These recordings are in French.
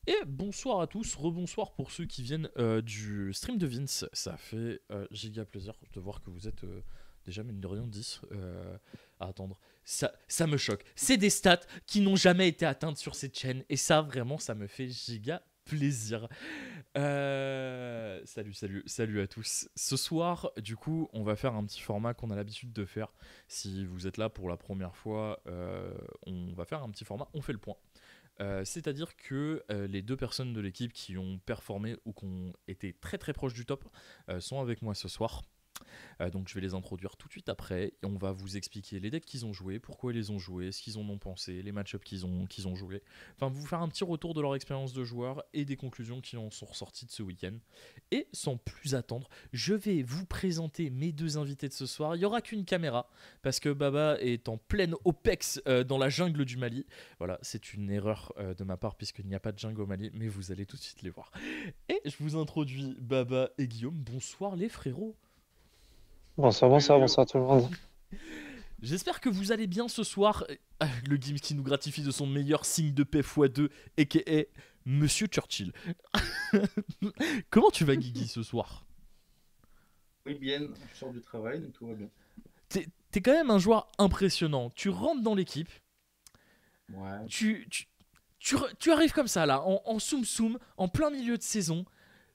Et bonsoir à tous, rebonsoir pour ceux qui viennent du stream de Vince. Ça fait giga plaisir de voir que vous êtes déjà, mine de rien, 10 à attendre. Ça me choque. C'est des stats qui n'ont jamais été atteintes sur cette chaîne. Et ça, vraiment, ça me fait giga plaisir. Salut à tous. Ce soir, du coup, on va faire un petit format qu'on a l'habitude de faire. Si vous êtes là pour la première fois, on va faire un petit format, on fait le point. C'est-à-dire que les deux personnes de l'équipe qui ont performé ou qui ont été très très proches du top sont avec moi ce soir. Donc je vais les introduire tout de suite après et on va vous expliquer les decks qu'ils ont joués, pourquoi ils les ont joués, ce qu'ils en ont pensé, les match-ups qu'ils ont joués. Enfin, vous faire un petit retour de leur expérience de joueur et des conclusions qui en sont ressorties de ce week-end. Et sans plus attendre, je vais vous présenter mes deux invités de ce soir. Il n'y aura qu'une caméra parce que Baba est en pleine OPEX dans la jungle du Mali. Voilà, c'est une erreur de ma part puisqu'il n'y a pas de jungle au Mali, mais vous allez tout de suite les voir. Et je vous introduis Baba et Guillaume. Bonsoir les frérots. Bonsoir tout le monde. J'espère que vous allez bien ce soir. Le Gims qui nous gratifie de son meilleur signe de paix x2, a.k.a. Monsieur Churchill. Comment tu vas, Guigui, ce soir? Oui, bien, je sors du travail, donc tout va bien. T'es quand même un joueur impressionnant. Tu rentres dans l'équipe. Ouais. Tu arrives comme ça, là, en soum-soum, en plein milieu de saison.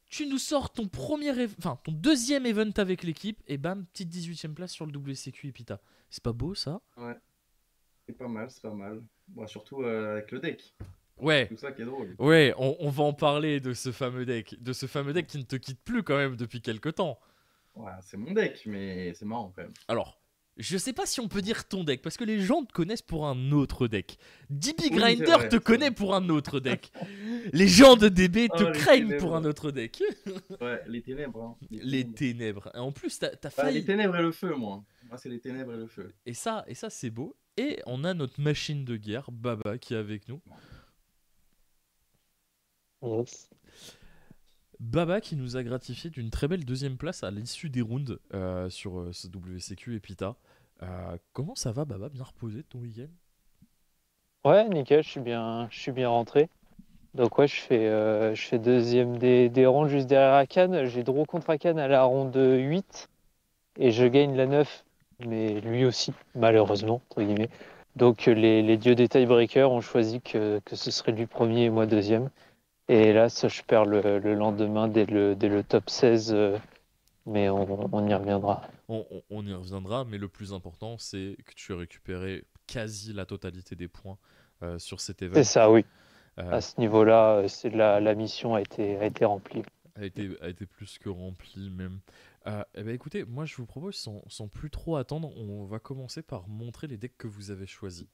Tu nous sors ton ton deuxième event avec l'équipe, et bam, petite 18ème place sur le WCQ Epita. C'est pas beau, ça? Ouais, c'est pas mal, c'est pas mal. Bon, surtout avec le deck. Ouais. C'est tout ça qui est drôle. Ouais, on va en parler de ce fameux deck qui ne te quitte plus quand même depuis quelques temps. Ouais, c'est mon deck, mais c'est marrant quand même. Alors, je sais pas si on peut dire ton deck, parce que les gens te connaissent pour un autre deck. DB Oui, Grinder c'est vrai, te c'est connaît vrai. pour un autre deck. Les gens de DB te Oh, les craignent ténèbres. pour un autre deck. Ouais, les ténèbres. Hein. Les ténèbres. Et en plus, t'as Bah, failli. les ténèbres et le feu, moi. Moi, c'est les ténèbres et le feu. Et ça c'est beau. Et on a notre machine de guerre, Baba, qui est avec nous. Yes. Baba qui nous a gratifié d'une très belle deuxième place à l'issue des rounds sur ce WCQ et Pita. Comment ça va, Baba? Bien reposé de ton week-end? Ouais, nickel, je suis bien rentré. Donc ouais, je fais deuxième des rondes juste derrière Akan. J'ai draw contre Akan à la ronde 8 et je gagne la 9, mais lui aussi, malheureusement, entre guillemets. Donc les dieux des tiebreakers ont choisi que ce serait lui premier et moi deuxième. Et là, ça, je perds le lendemain dès le top 16, mais on y reviendra. On y reviendra, mais le plus important, c'est que tu as récupéré quasi la totalité des points sur cet event. C'est ça, oui. Euh, À ce niveau-là, la mission a été remplie. a été plus que rempli même. Eh ben écoutez, moi je vous propose, sans plus trop attendre, on va commencer par montrer les decks que vous avez choisis.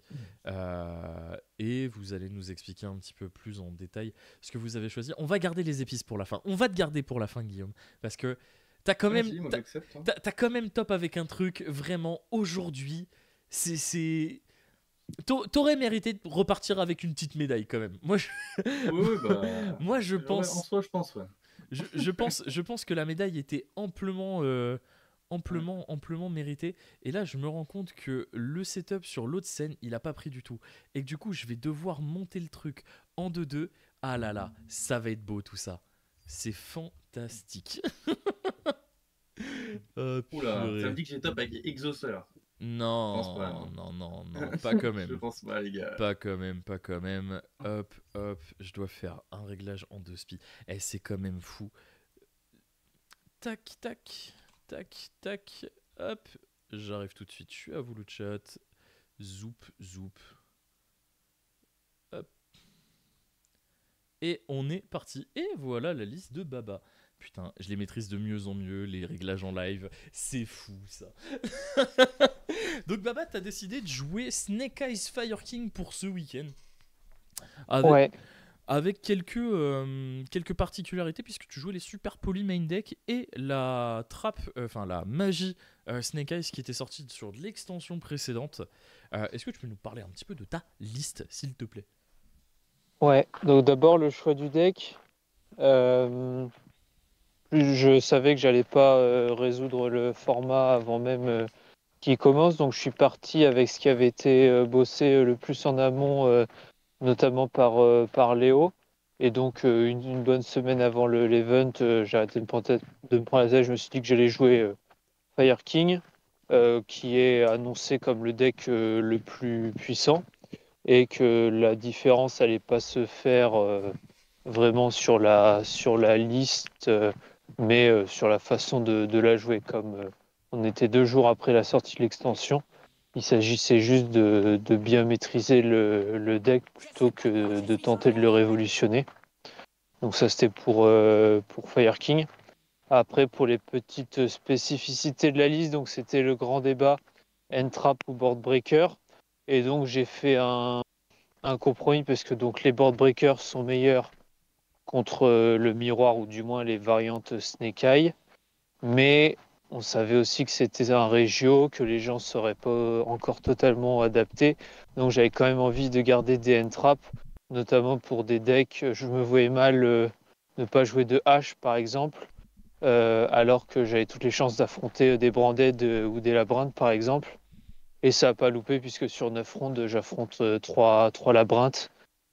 Et vous allez nous expliquer un petit peu plus en détail ce que vous avez choisi. On va garder les épices pour la fin. On va te garder pour la fin, Guillaume. Parce que t'as quand même, Vas-y, moi j'accepte. Hein. t'as quand même top avec un truc, vraiment, aujourd'hui. C'est... T'aurais mérité de repartir avec une petite médaille quand même. Oui, bah. Moi je Ouais, en pense... soi, je pense, ouais. Je pense que la médaille était amplement méritée. Et là, je me rends compte que le setup sur l'autre scène, il a pas pris du tout. Et que du coup, je vais devoir monter le truc en 2-2. Ah là là, ça va être beau tout ça. C'est fantastique. Oh, Oula, ça purée. me dit que j'ai top avec Exauceur. Je pense pas, Non, non. non, non, non, pas quand Je même. pense pas, les gars. Pas quand même, pas quand même. Hop, hop, je dois faire un réglage en 2 spi. Eh, c'est quand même fou. Tac, tac, tac, tac, hop. J'arrive tout de suite, je suis à vous le chat. Zoup, zoup. Hop. Et on est parti. Et voilà la liste de Baba. Putain, je les maîtrise de mieux en mieux, les réglages en live. C'est fou ça. Donc Baba, t'as décidé de jouer Snake Eyes Fire King pour ce week-end. Avec, Ouais, avec quelques particularités, puisque tu jouais les Super Poly main deck et la trappe, enfin la magie Snake Eyes qui était sortie sur l'extension précédente. Est-ce que tu peux nous parler un petit peu de ta liste, s'il te plaît? ouais. Donc d'abord le choix du deck. Euh, je savais que j'allais pas résoudre le format avant même qu'il commence, donc je suis parti avec ce qui avait été bossé le plus en amont, notamment par Léo. Et donc, une bonne semaine avant l'event, j'ai arrêté de me prendre la tête. Je me suis dit que j'allais jouer Fire King, qui est annoncé comme le deck le plus puissant, et que la différence allait pas se faire vraiment sur la liste, mais sur la façon de la jouer. Comme on était 2 jours après la sortie de l'extension, il s'agissait juste de bien maîtriser le deck plutôt que de tenter de le révolutionner. Donc ça, c'était pour Fire King. Après, pour les petites spécificités de la liste, donc c'était le grand débat Entrap ou Board Breaker. Et donc j'ai fait un compromis parce que donc les Board Breakers sont meilleurs contre le miroir ou du moins les variantes Snake Eye. Mais on savait aussi que c'était un régio, que les gens ne seraient pas encore totalement adaptés. Donc j'avais quand même envie de garder des Entrap, notamment pour des decks. Je me voyais mal ne pas jouer de H par exemple. Alors que j'avais toutes les chances d'affronter des Branded ou des Labyrinthes par exemple. Et ça n'a pas loupé puisque sur 9 rondes, j'affronte 3 Labyrinthes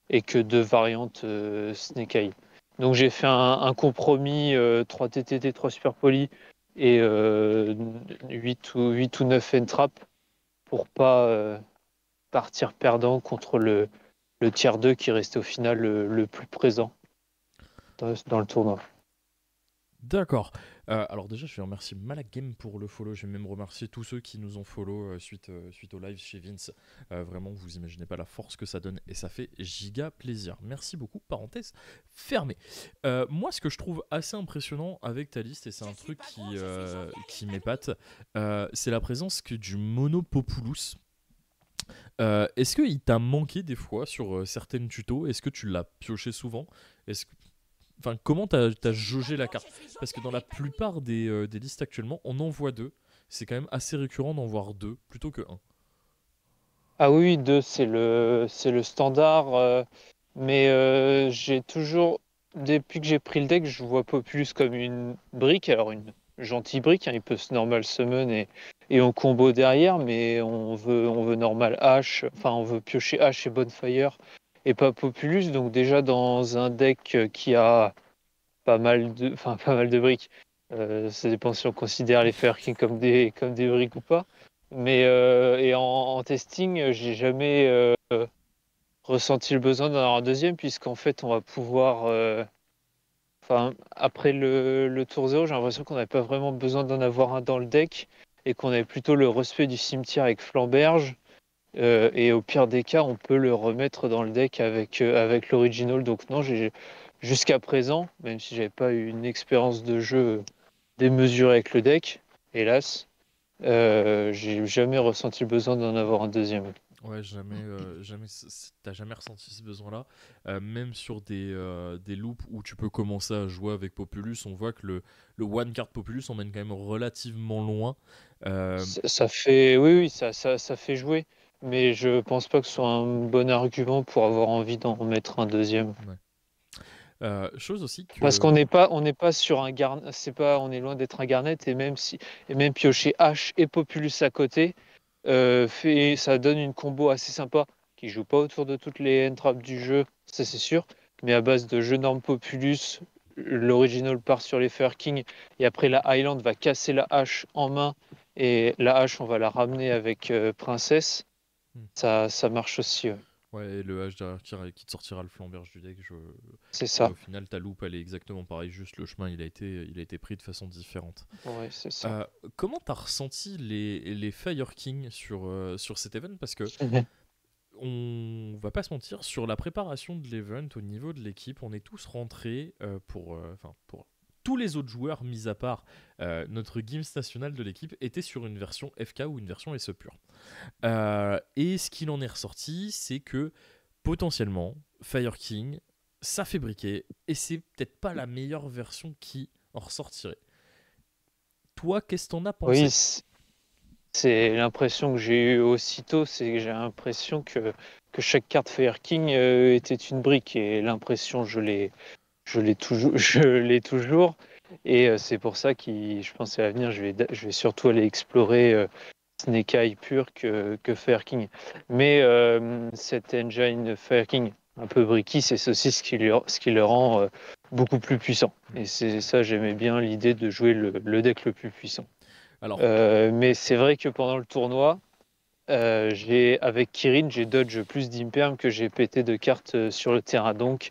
et que 2 variantes Snake Eye. Donc j'ai fait un compromis 3 TTT, 3 Super Poly et 8 ou 9 Entrap pour pas partir perdant contre le tiers 2 qui restait au final le plus présent dans le tournoi. D'accord. Alors déjà, je vais remercier Malak Game pour le follow. Je vais même remercier tous ceux qui nous ont follow suite au live chez Vince. Vraiment, vous imaginez pas la force que ça donne et ça fait giga plaisir. Merci beaucoup. Parenthèse fermée. Moi, ce que je trouve assez impressionnant avec ta liste, et c'est un truc qui m'épate, c'est la présence que du Monopopulus. Est-ce qu'il t'a manqué des fois sur certaines tutos? Est-ce que tu l'as pioché souvent? Est-ce que Enfin, comment t'as jaugé la carte? Parce que dans la plupart des listes actuellement, on en voit deux. C'est quand même assez récurrent d'en voir deux plutôt que un. Ah oui, 2, c'est le standard. Mais j'ai toujours, depuis que j'ai pris le deck, je vois Populus comme une brique. Alors, une gentille brique, hein, il peut se normal summon et on combo derrière, mais on veut normal H, enfin, on veut piocher H et Bonfire et pas Populus. Donc, déjà, dans un deck qui a pas mal de briques, ça dépend si on considère les Fire King comme des briques ou pas. Mais et en testing, j'ai jamais ressenti le besoin d'en avoir un deuxième, puisqu'en fait, on va pouvoir. Enfin, après le tour 0, j'ai l'impression qu'on n'avait pas vraiment besoin d'en avoir un dans le deck et qu'on avait plutôt le respect du cimetière avec Flamberge. Et au pire des cas, on peut le remettre dans le deck avec l'original. Donc, non, jusqu'à présent, même si j'avais pas eu une expérience de jeu démesurée avec le deck, hélas, j'ai jamais ressenti le besoin d'en avoir un deuxième. Ouais, t'as jamais ressenti ce besoin-là. Même sur des loops où tu peux commencer à jouer avec Populus, on voit que le one card Populus emmène quand même relativement loin. Ça fait, oui, oui, ça fait jouer, mais je pense pas que ce soit un bon argument pour avoir envie d'en mettre un deuxième. Ouais. Chose aussi Parce que. on n'est pas sur un garnet, on est loin d'être un garnet et même piocher H et Populus à côté, ça donne une combo assez sympa qui joue pas autour de toutes les entrappes du jeu, ça c'est sûr, mais à base de jeu norme Populus, l'original part sur les Fire King et après la Highland va casser la hache en main et la hache on va la ramener avec Princesse, Hmm. ça marche aussi. Ouais. Ouais, et le H derrière qui te sortira le flamberge du deck. C'est Ouais, ça. au final, ta loupe, elle est exactement pareil, juste le chemin, il a été pris de façon différente. Ouais, c'est ça. Euh, Comment t'as ressenti les Fire King sur cet event? Parce que on va pas se mentir, sur la préparation de l'event, au niveau de l'équipe, on est tous rentrés pour tous les autres joueurs, mis à part notre Gims national de l'équipe, était sur une version FK ou une version SE pure. Et ce qu'il en est ressorti, c'est que potentiellement, Fire King, ça fait briquer, et c'est peut-être pas la meilleure version qui en ressortirait. Toi, qu'est-ce que t'en as Oui, pensé? c'est l'impression que j'ai eue aussitôt, c'est que j'ai l'impression que chaque carte Fire King était une brique et l'impression je l'ai toujours, je l'ai toujours et c'est pour ça que je pense à l'avenir je vais surtout aller explorer Snake Eye pur que Fire King. Mais cette engine Fire King un peu bricky, c'est aussi ce qui le rend beaucoup plus puissant. Et c'est ça, j'aimais bien l'idée de jouer le deck le plus puissant. Alors, Mais c'est vrai que pendant le tournoi, avec Kirin, j'ai dodge plus d'imperm que j'ai pété de cartes sur le terrain. Donc,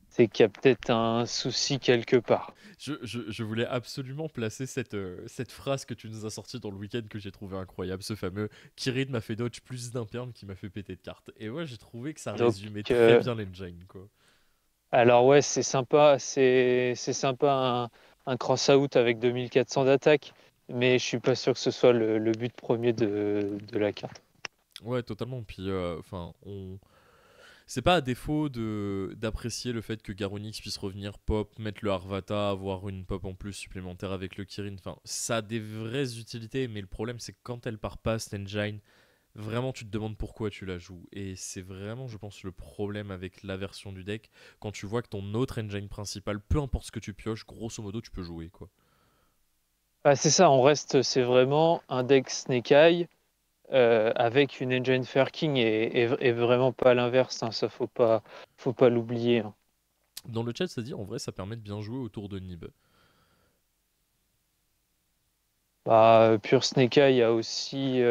c'est qu'il y a peut-être un souci quelque part. je voulais absolument placer cette phrase que tu nous as sortie dans le week-end que j'ai trouvé incroyable, ce fameux Kirin m'a fait dodge plus d'imperme qui m'a fait péter de cartes. Et ouais, j'ai trouvé que ça Donc, résumait très bien l'engine, quoi. alors ouais, c'est sympa, c'est sympa un cross-out avec 2400 d'attaque, mais je suis pas sûr que ce soit le but premier de la carte. Ouais, totalement. Puis, enfin, c'est pas à défaut d'apprécier le fait que Garonix puisse revenir pop, mettre le Harvata, avoir une pop en plus supplémentaire avec le Kirin. Enfin, ça a des vraies utilités, mais le problème c'est que quand elle part pas, cette engine, vraiment tu te demandes pourquoi tu la joues. Et c'est vraiment, je pense, le problème avec la version du deck. Quand tu vois que ton autre engine principal, peu importe ce que tu pioches, grosso modo tu peux jouer, quoi. Ah, c'est ça, c'est vraiment un deck Snake Eye avec une engine Fair King et vraiment pas l'inverse, hein, ça faut pas l'oublier, hein. Dans le chat, ça dit en vrai, ça permet de bien jouer autour de Nib. Bah, Pure Snake Eye a aussi,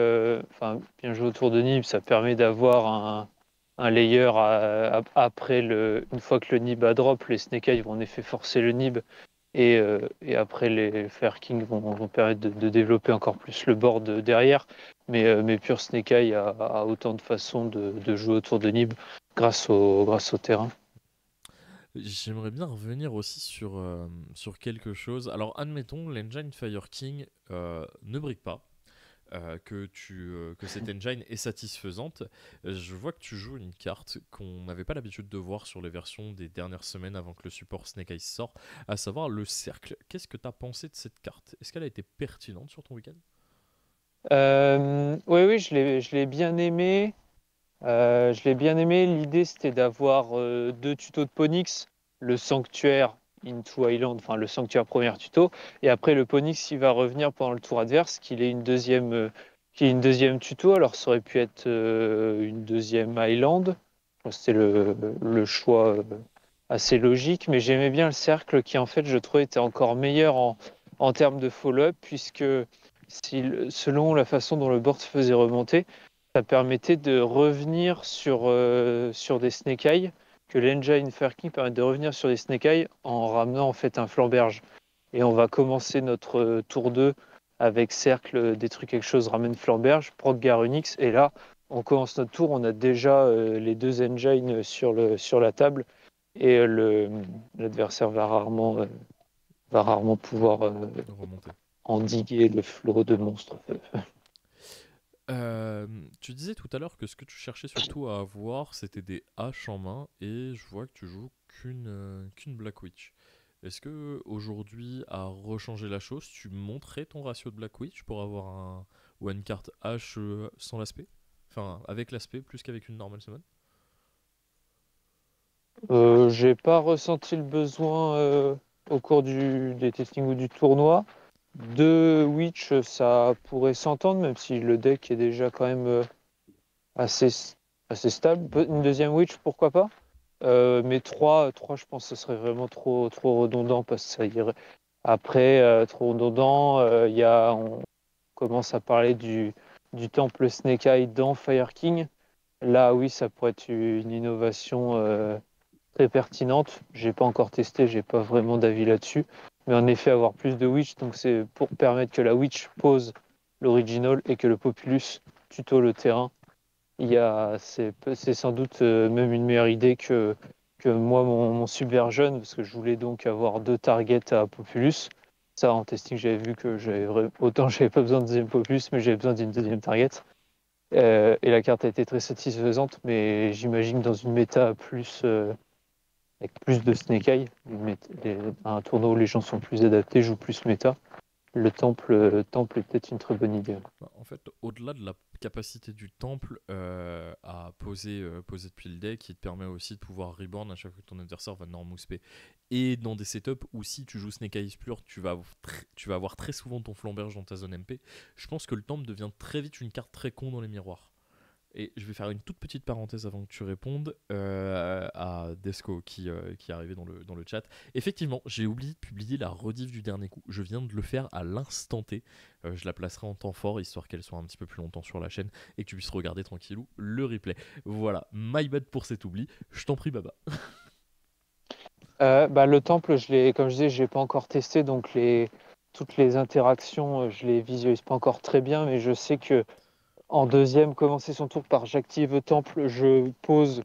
enfin, bien joué autour de Nib, ça permet d'avoir un layer après une fois que le Nib a drop, les Snake Eye vont en effet forcer le Nib et après les Fair King vont permettre de développer encore plus le board derrière. Mais Pure Snake Eye a autant de façons de jouer autour de Nib grâce au terrain. J'aimerais bien revenir aussi sur quelque chose. Alors, admettons, l'engine Fire King ne brique pas, que cette engine est satisfaisante. Je vois que tu joues une carte qu'on n'avait pas l'habitude de voir sur les versions des dernières semaines avant que le support Snake Eyes sorte, à savoir le cercle. Qu'est-ce que tu as pensé de cette carte? Est-ce qu'elle a été pertinente sur ton week-end? Oui, oui, je l'ai bien aimé. Je l'ai bien aimé. L'idée, c'était d'avoir deux tutos de Ponix, le sanctuaire Into Island, enfin le sanctuaire premier tuto, et après le Ponix qui va revenir pendant le tour adverse, qu'il ait une deuxième tuto. Alors ça aurait pu être une deuxième Island. C'était le choix assez logique, mais j'aimais bien le cercle qui en fait je trouvais était encore meilleur en termes de follow-up, puisque selon la façon dont le board se faisait remonter, ça permettait de revenir sur des Snake Eye, que l'engine Fairking permet de revenir sur des Snake Eye en ramenant en fait un flamberge. Et on va commencer notre tour 2 avec cercle, détruit quelque chose, ramène flamberge, proc Garunix, et là on commence notre tour, on a déjà les deux engines sur la table, et l'adversaire va rarement pouvoir Remonter. endiguer le flot de monstres. Tu disais tout à l'heure que ce que tu cherchais surtout à avoir, c'était des haches en main, et je vois que tu joues qu'une Black Witch. Est-ce que aujourd'hui, à rechanger la chose, tu monterais ton ratio de Black Witch pour avoir un ou une carte hache sans l'aspect? Enfin, avec l'aspect plus qu'avec une normal summon? J'ai pas ressenti le besoin au cours des testings ou du tournoi. Deux Witch, ça pourrait s'entendre, même si le deck est déjà quand même assez, assez stable. Une deuxième Witch, pourquoi pas? Mais trois, je pense que ce serait vraiment trop redondant parce que ça irait. Après, trop redondant, on commence à parler du temple Snake Eye dans Fire King. Là, oui, ça pourrait être une innovation très pertinente. J'ai pas encore testé, j'ai pas vraiment d'avis là-dessus. Mais en effet, avoir plus de Witch, donc c'est pour permettre que la Witch pose l'original et que le Populus tuto le terrain. C'est sans doute même une meilleure idée que moi, mon Subversion, parce que je voulais donc avoir deux targets à Populus. Ça, en testing, j'avais vu que autant j'avais pas besoin de deuxième Populus, mais j'avais besoin d'une deuxième target. Et la carte a été très satisfaisante, mais j'imagine que dans une méta avec plus de Snake Eye, un tournoi où les gens sont plus adaptés, jouent plus méta, le temple est peut-être une très bonne idée. Bah, en fait, au-delà de la capacité du temple à poser depuis le deck, qui te permet aussi de pouvoir reborn à chaque fois que ton adversaire va normal spé. Et dans des setups où si tu joues Snake Eyes Plur, tu vas avoir très souvent ton flamberge dans ta zone MP. Je pense que le temple devient très vite une carte très con dans les miroirs. Et je vais faire une toute petite parenthèse avant que tu répondes à Desco qui est arrivé dans le chat. Effectivement, j'ai oublié de publier la rediff du dernier coup. Je viens de le faire à l'instant T. Je la placerai en temps fort, histoire qu'elle soit un petit peu plus longtemps sur la chaîne et que tu puisses regarder tranquillou le replay. Voilà, my bad pour cet oubli. Je t'en prie, Baba. Le temple, comme je disais, je l'ai pas encore testé, donc toutes les interactions, je les visualise pas encore très bien, mais je sais que en deuxième, commencer son tour par j'active temple, je pose.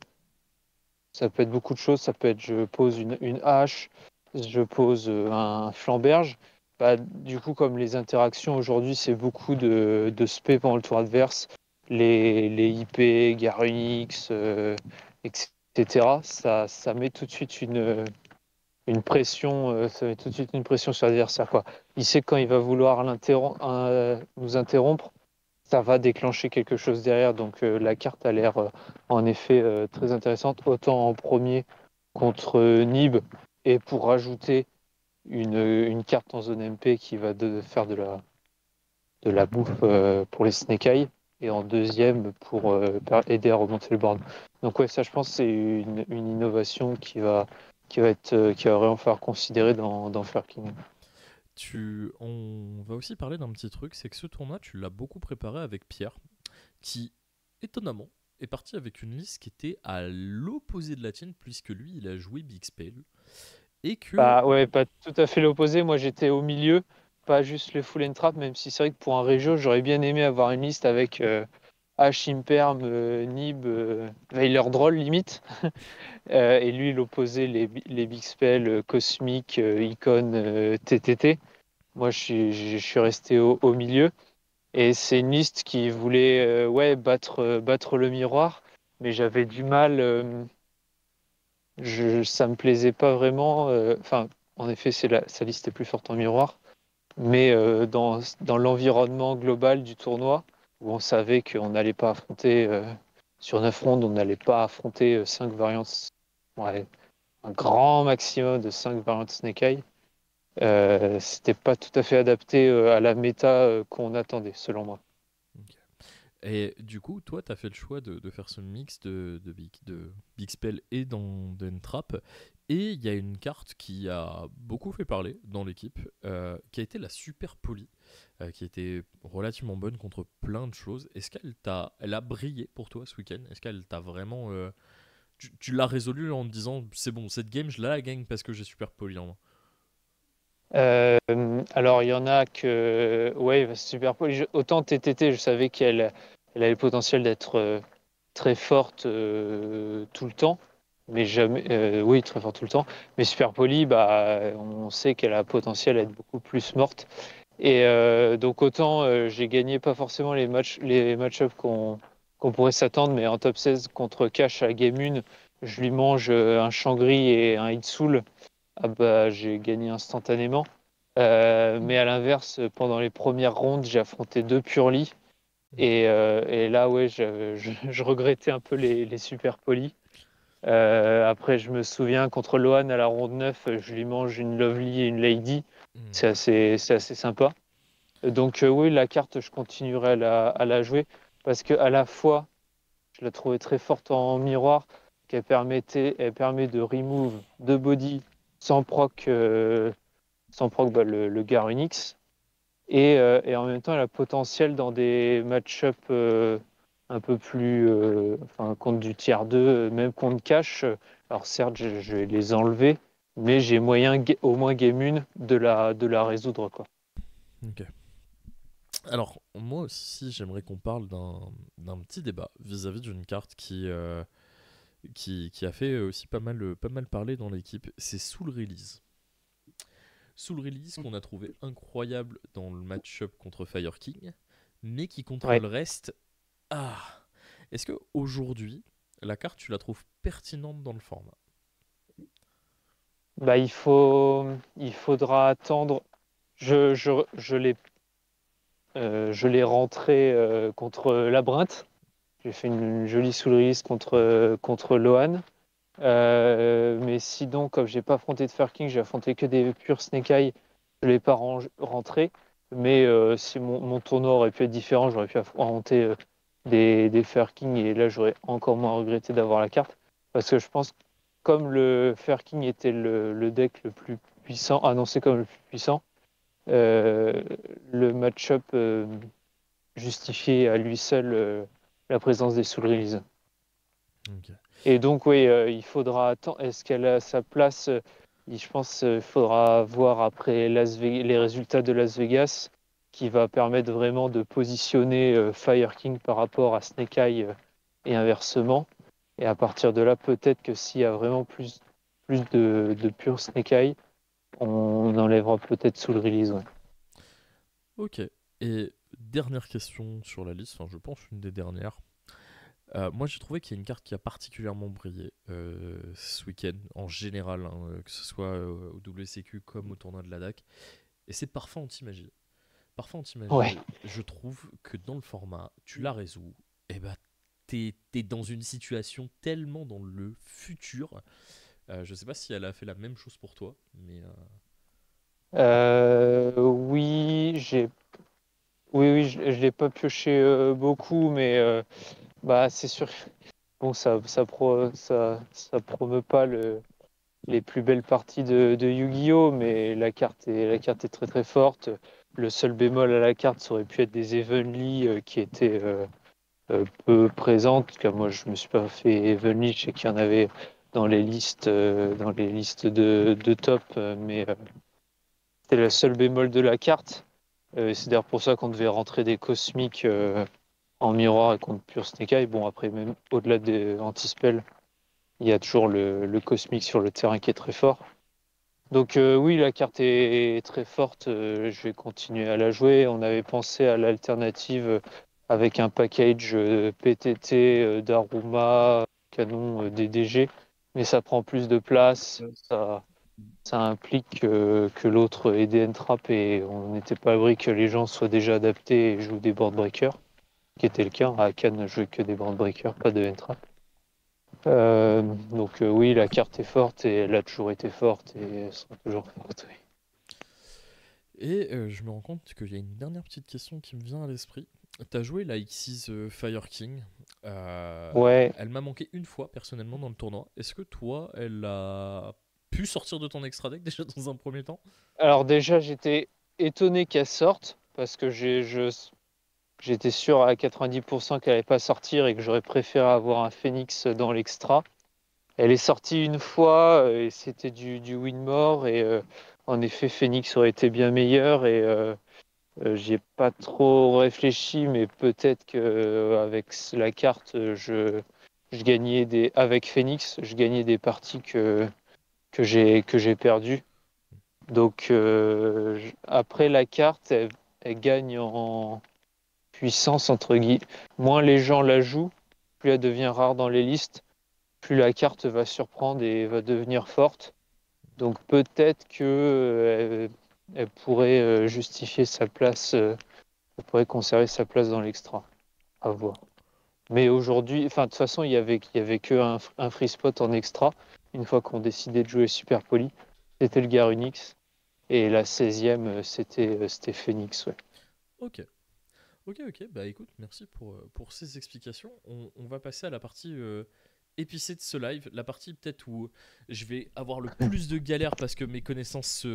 Ça peut être beaucoup de choses. Ça peut être je pose une hache, je pose un flamberge. Du coup, comme les interactions aujourd'hui, c'est beaucoup de spé pendant le tour adverse, les IP, Garunix, etc. Ça met tout de suite une pression, ça met tout de suite une pression sur l'adversaire, quoi. Il sait que quand il va vouloir nous interrompre, ça va déclencher quelque chose derrière. Donc la carte a l'air en effet très intéressante, autant en premier contre Nib et pour rajouter une carte en zone MP qui va faire de la bouffe pour les Snake Eye, et en deuxième pour aider à remonter le board. Donc ouais, ça je pense c'est une innovation qui va vraiment falloir considérer dans Furking. On va aussi parler d'un petit truc, c'est que ce tournoi, tu l'as beaucoup préparé avec Pierre, qui, étonnamment, est parti avec une liste qui était à l'opposé de la tienne, puisque lui, il a joué Big Spell. Et que... Bah ouais, pas tout à fait l'opposé. Moi, j'étais au milieu, pas juste les full and trap, même si c'est vrai que pour un régio, j'aurais bien aimé avoir une liste avec H, Imperm, Nib, Veiler Droll limite. Et lui, il opposait les Big Spell, Cosmic, Icon, TTT. Moi, je suis resté au milieu. Et c'est une liste qui voulait battre le miroir, mais j'avais du mal. Ça me plaisait pas vraiment. Enfin, en effet, sa liste est plus forte en miroir, mais dans l'environnement global du tournoi, où on savait qu'on n'allait pas affronter sur 9 rondes, on n'allait pas affronter 5 variantes, ouais, un grand maximum de 5 variantes Snake Eye. C'était pas tout à fait adapté à la méta qu'on attendait, selon moi. Ok. Et du coup, toi, tu as fait le choix de faire ce mix de Big Spell et d'Entrap. Et il y a une carte qui a beaucoup fait parler dans l'équipe, qui a été la Super Poly, qui était relativement bonne contre plein de choses. Est-ce elle a brillé pour toi ce week-end? Est-ce qu'elle t'a vraiment... tu l'as résolu en te disant, c'est bon, cette game, je la gagne parce que j'ai Super Poly en main? Alors, il y en a que. Ouais, Super Poly. Autant TTT, je savais elle avait le potentiel d'être très forte tout le temps. Mais jamais. Oui, très forte tout le temps. Mais Super Poly, on sait qu'elle a le potentiel d'être beaucoup plus morte. Et donc, autant j'ai gagné pas forcément les match-ups qu'on pourrait s'attendre, mais en top 16 contre Cash à Game 1, je lui mange un Changri et un Hitsoul. J'ai gagné instantanément. Mais à l'inverse, pendant les premières rondes, j'ai affronté deux Purely. Et là, ouais, je regrettais un peu les super polis. Après, je me souviens, contre Lohan à la ronde 9, je lui mange une Lovely et une Lady. Hmm. C'est assez sympa. Donc, oui, la carte, je continuerai à la jouer parce qu'à la fois, je la trouvais très forte en miroir, elle permet de remove de body sans proc, le Garunix. Et en même temps, elle a potentiel dans des match-up un peu plus. Contre du tiers 2, même contre Cash. Alors certes, je vais les enlever, mais j'ai moyen, au moins game 1, de la résoudre, quoi. Ok. Alors, moi aussi, j'aimerais qu'on parle d'un petit débat vis-à-vis d'une carte qui a fait aussi pas mal parler dans l'équipe. C'est Soul Release. Soul Release qu'on a trouvé incroyable dans le match-up contre Fire King, mais qui contre Ouais. le reste. Ah. Est-ce que aujourd'hui la carte, tu la trouves pertinente dans le format? Il faudra attendre. Je, je, je l'ai rentré contre Labyrinthe. J'ai fait une jolie soul release contre Lohan. Mais sinon, comme j'ai pas affronté de Furking, j'ai affronté que des purs Snake Eye, je l'ai pas rentré. Mais si mon tournoi aurait pu être différent, j'aurais pu affronter des Fair King, et là j'aurais encore moins regretté d'avoir la carte. Parce que je pense que comme le Fair King était le deck le plus puissant, annoncé comme le plus puissant, euh, le match-up justifiait à lui seul la présence des Soul Release. Ok. Et donc, oui, il faudra attendre. Est-ce qu'elle a sa place? Je pense qu'il faudra voir après les résultats de Las Vegas, qui va permettre vraiment de positionner Fire King par rapport à Snake Eye et inversement. Et à partir de là, peut-être que s'il y a vraiment plus de pure Snake Eye, on enlèvera peut-être sous le release. Ouais. Ok. Et dernière question sur la liste, enfin je pense une des dernières. Moi j'ai trouvé qu'il y a une carte qui a particulièrement brillé ce week-end, en général, hein, que ce soit au WCQ comme au tournoi de la DAC. Et c'est Parfum Anti-Magie. Parfum Ouais. Anti-Magie, je trouve que dans le format, tu la résous, et bah t'es dans une situation tellement dans le futur. Je sais pas si elle a fait la même chose pour toi, mais Oui, oui, je l'ai pas pioché beaucoup, mais bah, c'est sûr. Bon, ça promeut pas les plus belles parties de Yu-Gi-Oh, mais la carte est très très forte. Le seul bémol à la carte, ça aurait pu être des Evenly qui étaient peu présentes. Car moi, je me suis pas fait Evenly, je sais qu'il y en avait dans les listes de top, mais c'était le seul bémol de la carte. C'est d'ailleurs pour ça qu'on devait rentrer des cosmiques en miroir et contre Pure Snake Eye. Bon, après, même au-delà des anti-spells, il y a toujours le cosmique sur le terrain qui est très fort. Donc oui, la carte est très forte. Je vais continuer à la jouer. On avait pensé à l'alternative avec un package PTT, Daruma, canon, DDG, mais ça prend plus de place. Ça implique que l'autre ait des entraps, et on n'était pas à l'abri que les gens soient déjà adaptés et jouent des board breakers, qui était le cas. À Cannes, je jouais que des board breakers, pas de entraps. Donc oui, la carte est forte et elle a toujours été forte et elle sera toujours forte. Oui. Et je me rends compte qu'il y a une dernière petite question qui me vient à l'esprit. T'as joué la Xyz Fire King. Ouais, Elle m'a manqué une fois personnellement dans le tournoi. Est-ce que toi, elle a pu sortir de ton extra deck déjà dans un premier temps? alors déjà j'étais étonné qu'elle sorte parce que j'étais sûr à 90% qu'elle n'allait pas sortir et que j'aurais préféré avoir un Phoenix dans l'extra. Elle est sortie une fois et c'était du Winmore, et en effet Phoenix aurait été bien meilleur, et j'y ai pas trop réfléchi, mais peut-être que avec la carte je gagnais avec Phoenix je gagnais des parties que j'ai perdues. Donc après la carte elle gagne en puissance entre guillemets. Moins les gens la jouent, plus elle devient rare dans les listes, plus la carte va surprendre et va devenir forte. Donc peut-être que elle pourrait justifier sa place, elle pourrait conserver sa place dans l'extra. À voir. Mais aujourd'hui, enfin de toute façon, il y avait que un free spot en extra. Une fois qu'on décidait de jouer Super Poly, c'était le Garunix. Et la 16e, c'était Phoenix. Ouais. Ok. Ok. Bah écoute, merci pour ces explications. On va passer à la partie épicée de ce live. La partie peut-être où je vais avoir le plus de galères parce que mes connaissances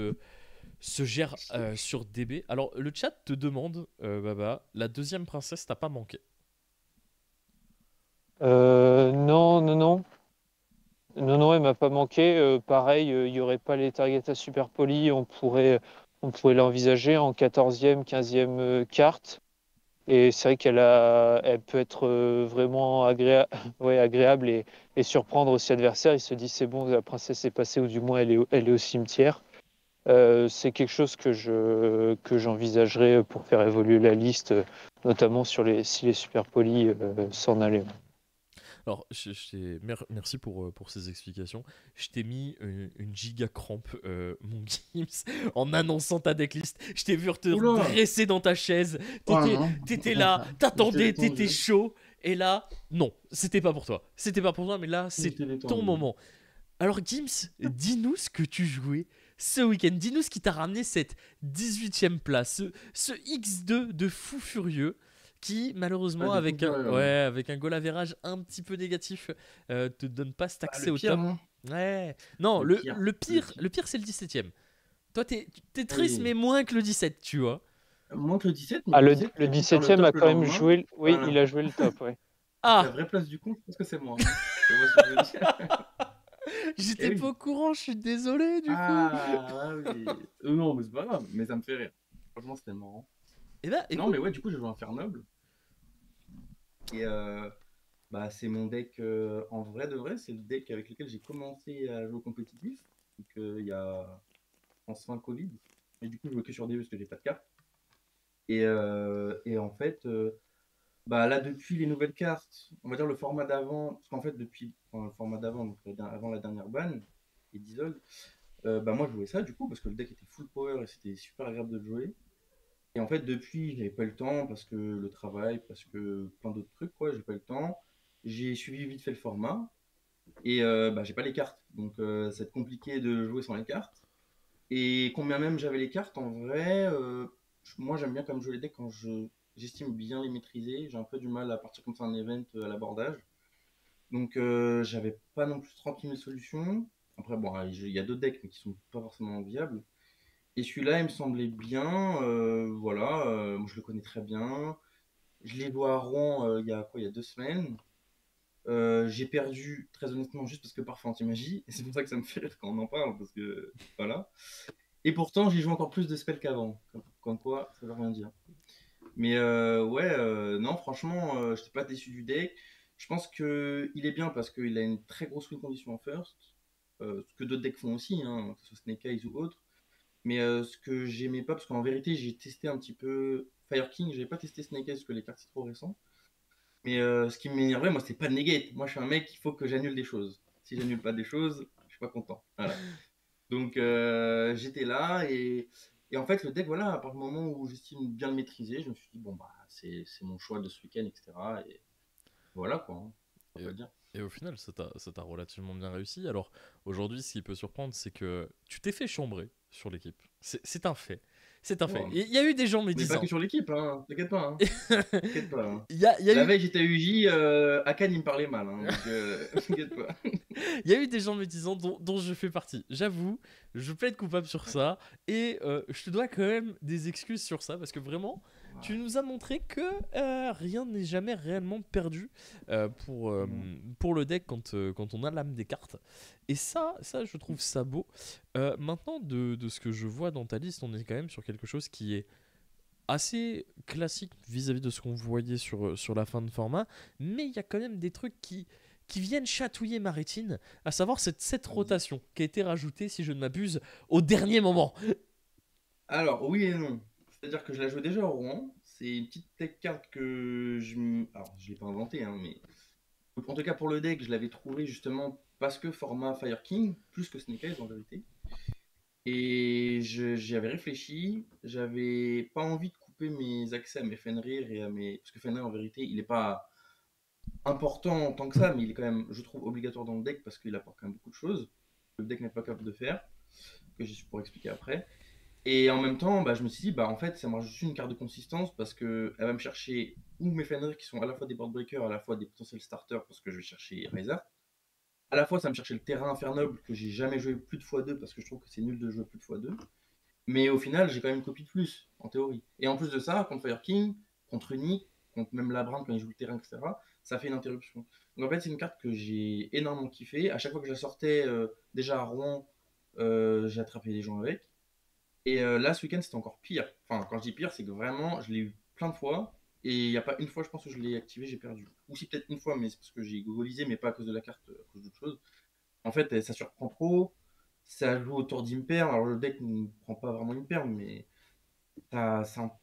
se gèrent sur DB. Alors, le chat te demande, Baba, la deuxième princesse t'a pas manqué. Non, non, non. Non, non, elle m'a pas manqué. Pareil, il n'y aurait pas les Targeta Super Poly. On pourrait l'envisager en 14e, 15e carte. Et c'est vrai elle peut être vraiment ouais, agréable, et surprendre aussi l'adversaire. Il se dit c'est bon, la princesse est passée, ou du moins elle est au cimetière. C'est quelque chose que j'envisagerais pour faire évoluer la liste, notamment si les super polis s'en allaient. Alors, merci pour ces explications. Je t'ai mis une giga crampe, mon Gims, en annonçant ta decklist. Je t'ai vu te Oula. dresser dans ta chaise. Oh T'étais, non, au t'étais là, contraire. J'étais t'attendais, t'étais détendu. chaud. Et là, non, c'était pas pour toi. C'était pas pour toi, mais là, c'est J'étais ton détendu. moment. Alors, Gims, dis-nous ce que tu jouais ce week-end. Dis-nous ce qui t'a ramené cette 18e place, ce X2 de fou furieux qui, Pas malheureusement, du tout sérieux, hein. avec un goal average un petit peu négatif, te donne pas cet Bah, accès le au pire, top. hein. Ouais. Non, Le pire. Le pire. le pire, c'est le 17ème. Toi, t'es triste, mais Oui. moins que le 17, tu vois. Moins que le 17, mais Ah, le 17, le j'ai pu faire le 17e a top le quand même lendemain. joué. Oui, il Voilà. a joué le top, ouais. Donc la Ah, vraie place du con, je pense que c'est moi, hein. Tu vois ce que je veux dire? Eh j'étais pas oui. au courant, je suis désolé, du coup. Ah oui. Non, mais c'est pas grave, mais ça me fait rire. Franchement, c'était marrant. Eh ben, Non, écoute. mais ouais, du coup, j'ai joué un Fer Noble. Et bah, c'est mon deck en vrai de vrai. C'est le deck avec lequel j'ai commencé à jouer au compétitif. Donc, il y a, je pense, fin Covid. Mais du coup, je jouais que sur DE parce que j'ai pas de carte. Et en fait, bah là, depuis les nouvelles cartes, on va dire le format d'avant, parce qu'en fait, depuis enfin, le format d'avant, donc avant la dernière ban et Dissolve, bah moi je jouais ça du coup parce que le deck était full power et c'était super agréable de le jouer. Et en fait, depuis, j'avais pas eu le temps parce que le travail, parce que plein d'autres trucs, quoi, j'ai pas eu le temps. J'ai suivi vite fait le format et bah j'ai pas les cartes, donc ça va être compliqué de jouer sans les cartes. Et combien même j'avais les cartes, en vrai, moi j'aime bien comme jouer les decks quand j'estime bien les maîtriser. J'ai un peu du mal à partir comme ça un event à l'abordage. Donc j'avais pas non plus 30 000 solutions. Après, bon, il y a d'autres decks mais qui sont pas forcément viables. Et celui-là, il me semblait bien. Voilà, moi je le connais très bien. Je l'ai joué à Rouen il y a quoi, il y a 2 semaines. J'ai perdu, très honnêtement, juste parce que parfois anti-magie. Et c'est pour ça que ça me fait rire quand on en parle, parce que voilà. Et pourtant, j'y joue encore plus de spells qu'avant. Comme quoi, ça veut rien dire. Mais ouais, non, franchement, je n'étais pas déçu du deck. Je pense qu'il est bien parce qu'il a une très grosse win condition en first. Ce que d'autres decks font aussi, hein, que ce soit Snake Eyes ou autre. Mais ce que j'aimais pas, parce qu'en vérité, j'ai testé un petit peu Fire King, j'avais pas testé Snake Eyes parce que les cartes c'est trop récent. Mais ce qui m'énervait, moi, c'est pas de negate. Moi, je suis un mec, il faut que j'annule des choses. Si j'annule pas des choses, je suis pas content. Voilà. Donc j'étais là et en fait le deck voilà, à partir du moment où j'estime bien le maîtriser, je me suis dit bon bah c'est mon choix de ce week-end, etc. Et voilà quoi, hein, on Et, va pas le dire. et au final, ça t'a relativement bien réussi. Alors, aujourd'hui, ce qui peut surprendre, c'est que tu t'es fait chambrer sur l'équipe. C'est un fait. C'est un fait. Bon, Il y a eu des gens mais pas que médisants. sur l'équipe, hein, t'inquiète pas, hein. T'inquiète pas, hein. Il y a La eu veille j'étais à UJ, Akan il me parlait mal, hein, donc t'inquiète pas. Il y a eu des gens médisants dont je fais partie. J'avoue, je plaide coupable sur ça. Et je te dois quand même des excuses sur ça. Parce que vraiment, tu nous as montré que rien n'est jamais réellement perdu Non. pour le deck quand on a l'âme des cartes. Et ça je trouve ça beau. Maintenant, de ce que je vois dans ta liste, on est quand même sur quelque chose qui est assez classique vis-à-vis de ce qu'on voyait sur la fin de format. Mais il y a quand même des trucs qui viennent chatouiller ma rétine, à savoir cette Vas-y. rotation qui a été rajoutée, si je ne m'abuse, au dernier moment. Alors oui et non. C'est-à-dire que je la joue déjà au Rouen. C'est une petite tech carte que alors je l'ai pas inventée, hein, mais en tout cas pour le deck, je l'avais trouvé justement parce que format Fire King, plus que Snake Eyes en vérité. Et j'y avais réfléchi, j'avais pas envie de couper mes accès à mes Fenrir et à mes. Parce que Fenrir en vérité, il est pas important en tant que ça, mais il est quand même, je trouve, obligatoire dans le deck parce qu'il apporte quand même beaucoup de choses que le deck n'est pas capable de faire, que je pourrais expliquer après. Et en même temps, bah, je me suis dit, bah en fait, ça me rajoute juste une carte de consistance parce que elle va me chercher ou mes Fenrir qui sont à la fois des board breakers, à la fois des potentiels starters parce que je vais chercher Razor. À la fois, ça me cherchait le terrain Infernoble que j'ai jamais joué plus de x2 parce que je trouve que c'est nul de jouer plus de x2. Mais au final, j'ai quand même une copie de plus, en théorie. Et en plus de ça, contre Fire King, contre Unique, contre même Labrand quand il joue le terrain, etc., ça fait une interruption. Donc en fait, c'est une carte que j'ai énormément kiffé. À chaque fois que je la sortais, déjà à Rouen, j'ai attrapé des gens avec. Et là, ce week-end, c'était encore pire. Enfin, quand je dis pire, c'est que vraiment, je l'ai eu plein de fois. Et il n'y a pas une fois, je pense, que je l'ai activé, j'ai perdu. Ou si peut-être une fois, mais c'est parce que j'ai gogolisé, mais pas à cause de la carte, à cause d'autre chose. En fait, ça surprend trop. Ça joue autour d'Imperm. Alors, le deck ne prend pas vraiment Imperm, mais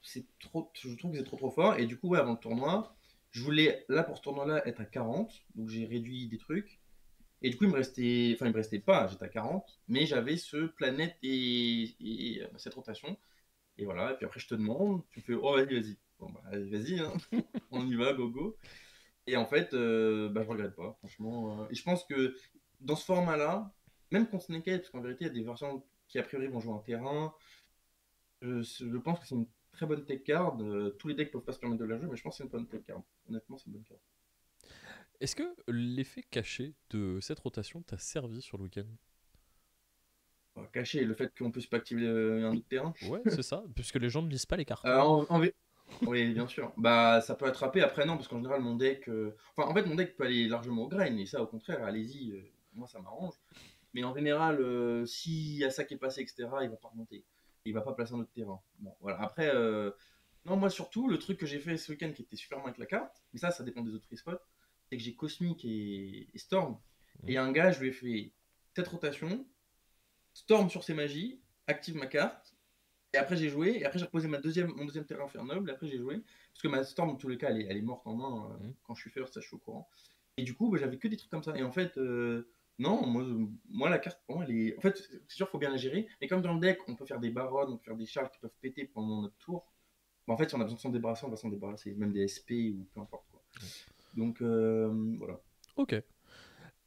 c'est trop, je trouve que c'est trop trop fort. Et du coup, ouais, avant le tournoi, je voulais, là, pour ce tournoi-là, être à 40. Donc, j'ai réduit des trucs. Et du coup, il me restait, enfin, il me restait pas, j'étais à 40, mais j'avais ce planète et cette rotation. Et voilà, et puis après, je te demande, tu me fais, oh, vas-y, vas-y. Bon, bah, vas-y, hein. On y va, go, go. Et en fait, bah, je regrette pas, franchement. Et je pense que dans ce format-là, même contre Snake Eyes, parce qu'en vérité, il y a des versions qui, a priori, vont jouer en terrain, je pense que c'est une très bonne tech card. Tous les decks peuvent pas se permettre de la jouer, mais je pense que c'est une bonne tech card. Honnêtement, c'est une bonne card. Est-ce que l'effet caché de cette rotation t'a servi sur le week-end? Cacher le fait qu'on puisse pas activer un autre terrain. Ouais, c'est ça, puisque les gens ne lisent pas les cartes. Oui, bien sûr. Bah, ça peut attraper. Après, non, parce qu'en général, mon deck. Enfin, en fait, mon deck peut aller largement au grain, et ça, au contraire, allez-y. Moi, ça m'arrange. Mais en général, s'il y a ça qui est passé, etc., il va pas remonter. Il va pas placer un autre terrain. Bon, voilà. Après, non, moi, surtout, le truc que j'ai fait ce week-end qui était super bien avec la carte, mais ça dépend des autres free spots, c'est que j'ai Cosmic et Storm. Et un gars, je lui ai fait cette rotation, Storm sur ses magies, active ma carte. Et après j'ai joué, et après j'ai reposé mon deuxième terrain Infernoble, et après j'ai joué. Parce que ma Storm, dans tous les cas, elle est morte en main quand je suis first, ça je suis au courant. Et du coup, bah, j'avais que des trucs comme ça. Et en fait, non, moi la carte, pour moi, elle est. En fait, c'est sûr, il faut bien la gérer. Mais comme dans le deck, on peut faire des baronnes, on peut faire des charles qui peuvent péter pendant notre tour. Bah, en fait, si on a besoin de s'en débarrasser, on va s'en débarrasser. Même des SP ou peu importe quoi. Donc, voilà. Ok.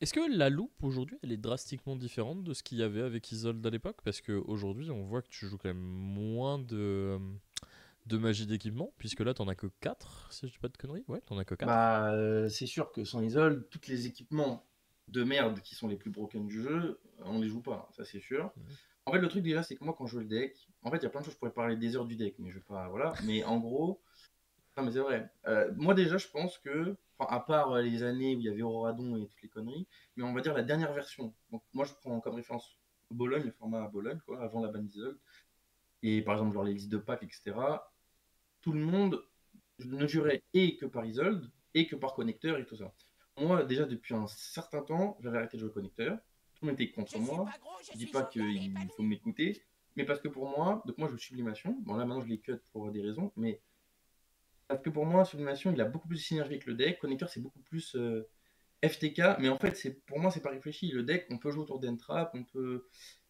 Est-ce que la loupe aujourd'hui, elle est drastiquement différente de ce qu'il y avait avec Isolde à l'époque? Parce qu'aujourd'hui, on voit que tu joues quand même moins de magie d'équipement, puisque là, t'en as que 4, si je dis pas de conneries. Ouais, t'en as que 4. Bah, c'est sûr que sans Isol, tous les équipements de merde qui sont les plus broken du jeu, on les joue pas, ça c'est sûr. En fait, le truc déjà, c'est que moi, quand je joue le deck, en fait, il y a plein de choses, je pourrais parler des heures du deck, mais je vais pas, voilà. Mais en gros, non, mais c'est vrai. Moi, déjà, je pense que, enfin, à part les années où il y avait Auradon et toutes les conneries, mais on va dire la dernière version. Donc, moi, je prends comme référence Bologne, le format Bologne, quoi, avant la ban d'Isolde. Et par exemple, genre les listes de packs, etc. Tout le monde ne jurait et que par Isolde et que par connecteur et tout ça. Moi, déjà, depuis un certain temps, j'avais arrêté de jouer connecteur. Tout le monde était contre moi. Je dis pas qu'il faut m'écouter, mais parce que pour moi, donc moi je joue Sublimation. Bon, là maintenant je les cut pour des raisons, mais parce que pour moi, Sublimation il a beaucoup plus de synergie avec le deck. Connecteur c'est beaucoup plus FTK, mais en fait, pour moi, c'est pas réfléchi. Le deck, on peut jouer autour d'Entrap,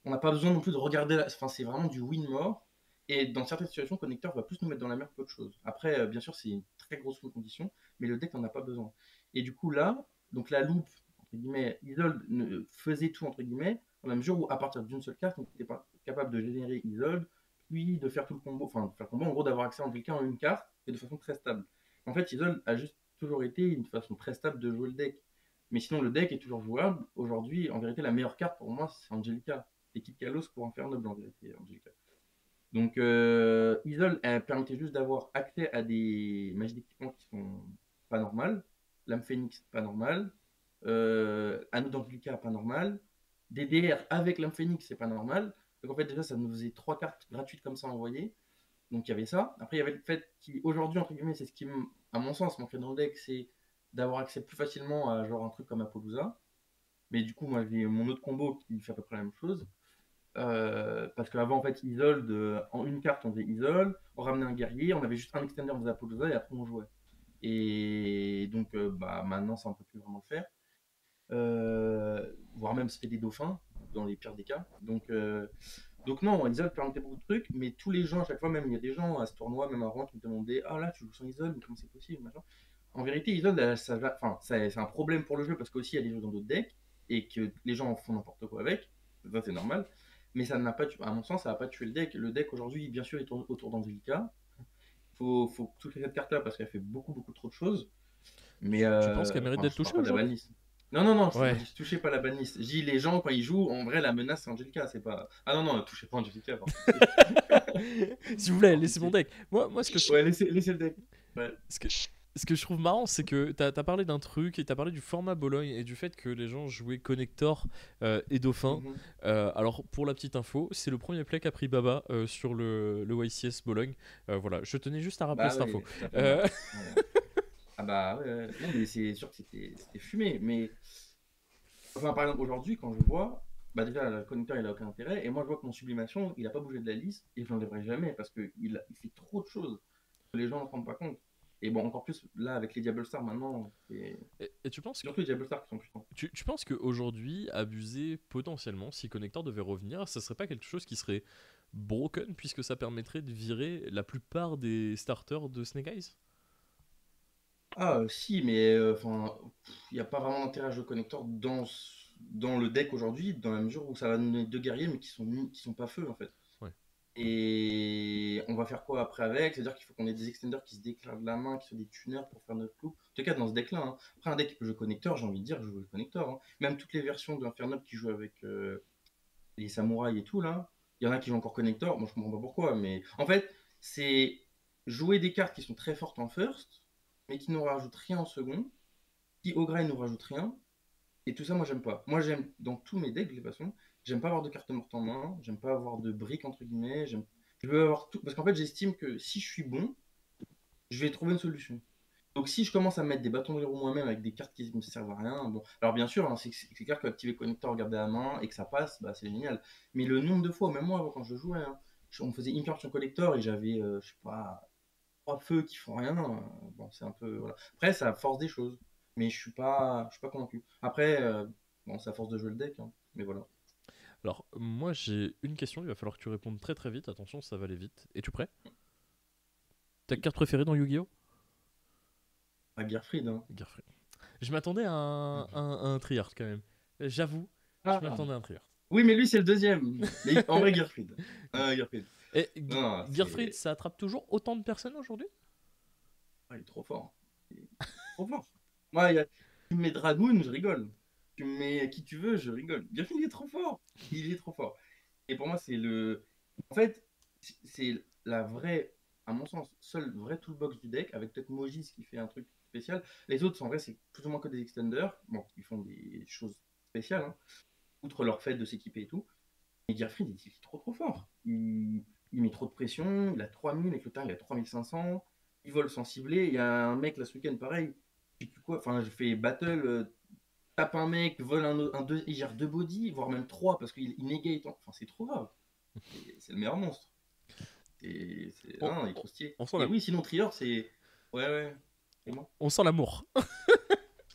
on n'a pas besoin non plus de regarder. Enfin, c'est vraiment du win-more. Et dans certaines situations, Connecteur va plus nous mettre dans la merde qu'autre chose. Après, bien sûr, c'est une très grosse condition, mais le deck n'en a pas besoin. Et du coup, là, donc la loupe, entre guillemets, Isolde faisait tout, entre guillemets, dans la mesure où, à partir d'une seule carte, on n'était pas capable de générer Isolde, puis de faire tout le combo, enfin, de faire le combo, en gros, d'avoir accès en quelqu'un en une carte, et de façon très stable. En fait, Isolde a juste toujours été une façon très stable de jouer le deck. Mais sinon, le deck est toujours jouable. Aujourd'hui, en vérité, la meilleure carte pour moi, c'est Angelica. Et Kit Kalos pour Infernoble, en vérité, Angelica. Donc, Isol, elle permettait juste d'avoir accès à des magies d'équipement qui sont pas normales. Lame Phoenix, pas normal. Anneau d'Angelica, pas normal. DDR avec Lame Phoenix, c'est pas normal. Donc, en fait, déjà, ça nous faisait 3 cartes gratuites comme ça envoyées. Donc, il y avait ça. Après, il y avait le fait qu'aujourd'hui, entre guillemets, c'est ce qui, à mon sens, manquerait dans le deck, c'est d'avoir accès plus facilement à genre un truc comme Apollousa. Mais du coup, moi, j'ai mon autre combo qui fait à peu près la même chose. Parce qu'avant, en fait, Isolde, en une carte, on faisait Isolde, on ramenait un guerrier, on avait juste un extender, on faisait Apollousa et après on jouait. Et donc, bah, maintenant, ça, on peut plus vraiment le faire. Voire même se fait des dauphins, dans les pires des cas. Donc non, Isolde permettait beaucoup de trucs, mais tous les gens, à chaque fois, même il y a des gens à ce tournoi, même à Rouen, qui me demandaient ah là, tu joues sans Isolde, mais comment c'est possible machin. En vérité, Isolde, c'est un problème pour le jeu parce qu'aussi, il y a des jeux dans d'autres decks et que les gens en font n'importe quoi avec. Ça, c'est normal. Mais ça n'a pas, à mon sens, ça n'a pas tué le deck. Le deck aujourd'hui, bien sûr, il tourne autour d'Angelica. Faut toucher cette carte-là parce qu'elle fait beaucoup, beaucoup trop de choses. Mais Tu penses qu'elle mérite enfin, d'être je parle touchée pas de la aujourd'hui? banlist. Non, non, non, Ouais. je touchais pas la banlist. Je dis les gens, quand ils jouent, en vrai, la menace, c'est Angelica. C'est pas. Ah non, non, ne touchez pas Angelica. S'il vous plaît, Par laissez mon pitié. deck. Moi, ce que je, Ouais, laissez le deck. Ouais. ce que, ce que je trouve marrant, c'est que t'as parlé d'un truc et t'as parlé du format Bologne et du fait que les gens jouaient Connector et Dauphin. Mhm. Alors, pour la petite info, c'est le premier play qu'a pris Baba sur le YCS Bologne. Voilà, je tenais juste à rappeler Bah cette info. oui, ça fait mal. Euh, Ouais. Ah bah ouais, ouais. Non, mais c'est sûr que c'était fumé. Mais enfin, par exemple, aujourd'hui, quand je vois, bah déjà, le connecteur, il a aucun intérêt. Et moi, je vois que mon sublimation, il a pas bougé de la liste. Et je l'enlèverai jamais parce qu'il il fait trop de choses que les gens ne se rendent pas compte. Et bon, encore plus là, avec les Diable Stars maintenant, c'est et tu penses surtout les Diable Stars qui sont puissants. tu penses qu'aujourd'hui, abuser potentiellement, si Connector devait revenir, ça serait pas quelque chose qui serait broken puisque ça permettrait de virer la plupart des starters de Snake Eyes? Ah, si, mais enfin, il n'y a pas vraiment d'intérêt à jouer connecteur dans le deck aujourd'hui, dans la mesure où ça va donner deux guerriers, mais qui sont pas feu en fait. Ouais. Et on va faire quoi après avec? C'est-à-dire qu'il faut qu'on ait des extenders qui se déclarent de la main, qui sont des tuners pour faire notre loup. En tout cas, dans ce deck-là. Hein. Après, un deck qui peut jouer connecteur, j'ai envie de dire, je joue connecteur. Hein. Même toutes les versions d'Infernope qui jouent avec les samouraïs et tout, là, il y en a qui jouent encore connecteur. Moi, je comprends pas pourquoi. Mais en fait, c'est jouer des cartes qui sont très fortes en first, mais qui nous rajoutent rien en second, qui au grain nous rajoutent rien. Et tout ça, moi, j'aime pas. Moi, j'aime, dans tous mes decks, de toute façon, j'aime pas avoir de cartes mortes en main, j'aime pas avoir de briques, entre guillemets, je veux avoir tout. Parce qu'en fait, j'estime que si je suis bon, je vais trouver une solution. Donc, si je commence à mettre des bâtons de héros moi-même avec des cartes qui ne me servent à rien, bon. Alors, bien sûr, hein, c'est clair qu'activer connecteur, regarder la main et que ça passe, bah, c'est génial. Mais le nombre de fois, même moi, avant, quand je jouais, hein, on me faisait Impertion Collector et j'avais, je sais pas, 3 feux qui font rien. Bon, c'est un peu. Voilà. Après, ça force des choses. Mais je suis pas convaincu. Après, bon, c'est à force de jouer le deck. Hein, mais voilà. Alors, moi, j'ai une question, il va falloir que tu répondes très très vite. Attention, ça va aller vite. Es-tu prêt? Ta carte préférée dans Yu-Gi-Oh? Pas Gearfried. Hein. Gearfried. Je m'attendais à un Triard quand même. J'avoue, je Ah, m'attendais à un Triard. oui, mais lui, c'est le deuxième. Mais en vrai, Gearfried. Gearfried. Et Non, Gearfried, ça attrape toujours autant de personnes aujourd'hui? il est trop fort. Il est trop fort. Moi, tu me mets Dragoon, je rigole. Tu me mets qui tu veux, je rigole. Gearfried, il est trop fort. Il est trop fort. Et pour moi, c'est le. En fait, c'est la vraie, à mon sens, seule vraie toolbox du deck, avec peut-être Mogis qui fait un truc spécial. Les autres, en vrai, c'est plus ou moins que des extenders. Bon, ils font des choses spéciales, hein, outre leur fait de s'équiper et tout. Mais Gearfried, il est trop trop fort. Il met trop de pression, il a 3000, avec le temps, il a 3500. Il vole sans cibler. Il y a un mec là ce week-end, pareil. Je sais plus quoi. Enfin, je fais battle, tape un mec, vole deux, il gère 2 body, voire même 3 parce qu'il negate. Enfin, c'est trop grave. C'est le meilleur monstre. Non, il est trop stylé. On sent Et oui, sinon, Trior, c'est. Ouais, ouais. Et moi on sent l'amour.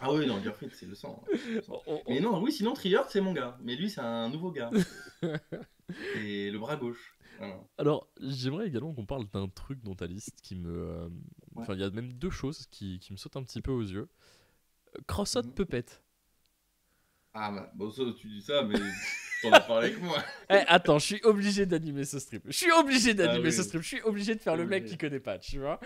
Ah oui, non, Gearfried, c'est le sang. Hein, c'est le sang. On- Mais non, oui, sinon, Trior, c'est mon gars. Mais lui, c'est un nouveau gars. C'est le bras gauche. Voilà. Alors, j'aimerais également qu'on parle d'un truc dans ta liste qui me. Ouais. Enfin, il y a même deux choses qui me sautent un petit peu aux yeux. Crossot Mhm. Puppet. Ah, bah, bon, ça, tu dis ça, mais t'en as parlé avec moi. Eh, attends, je suis obligé d'animer ce strip. Je suis obligé d'animer Ah ce oui, strip. Je suis obligé de faire le mec obligé. qui connaît pas, tu vois.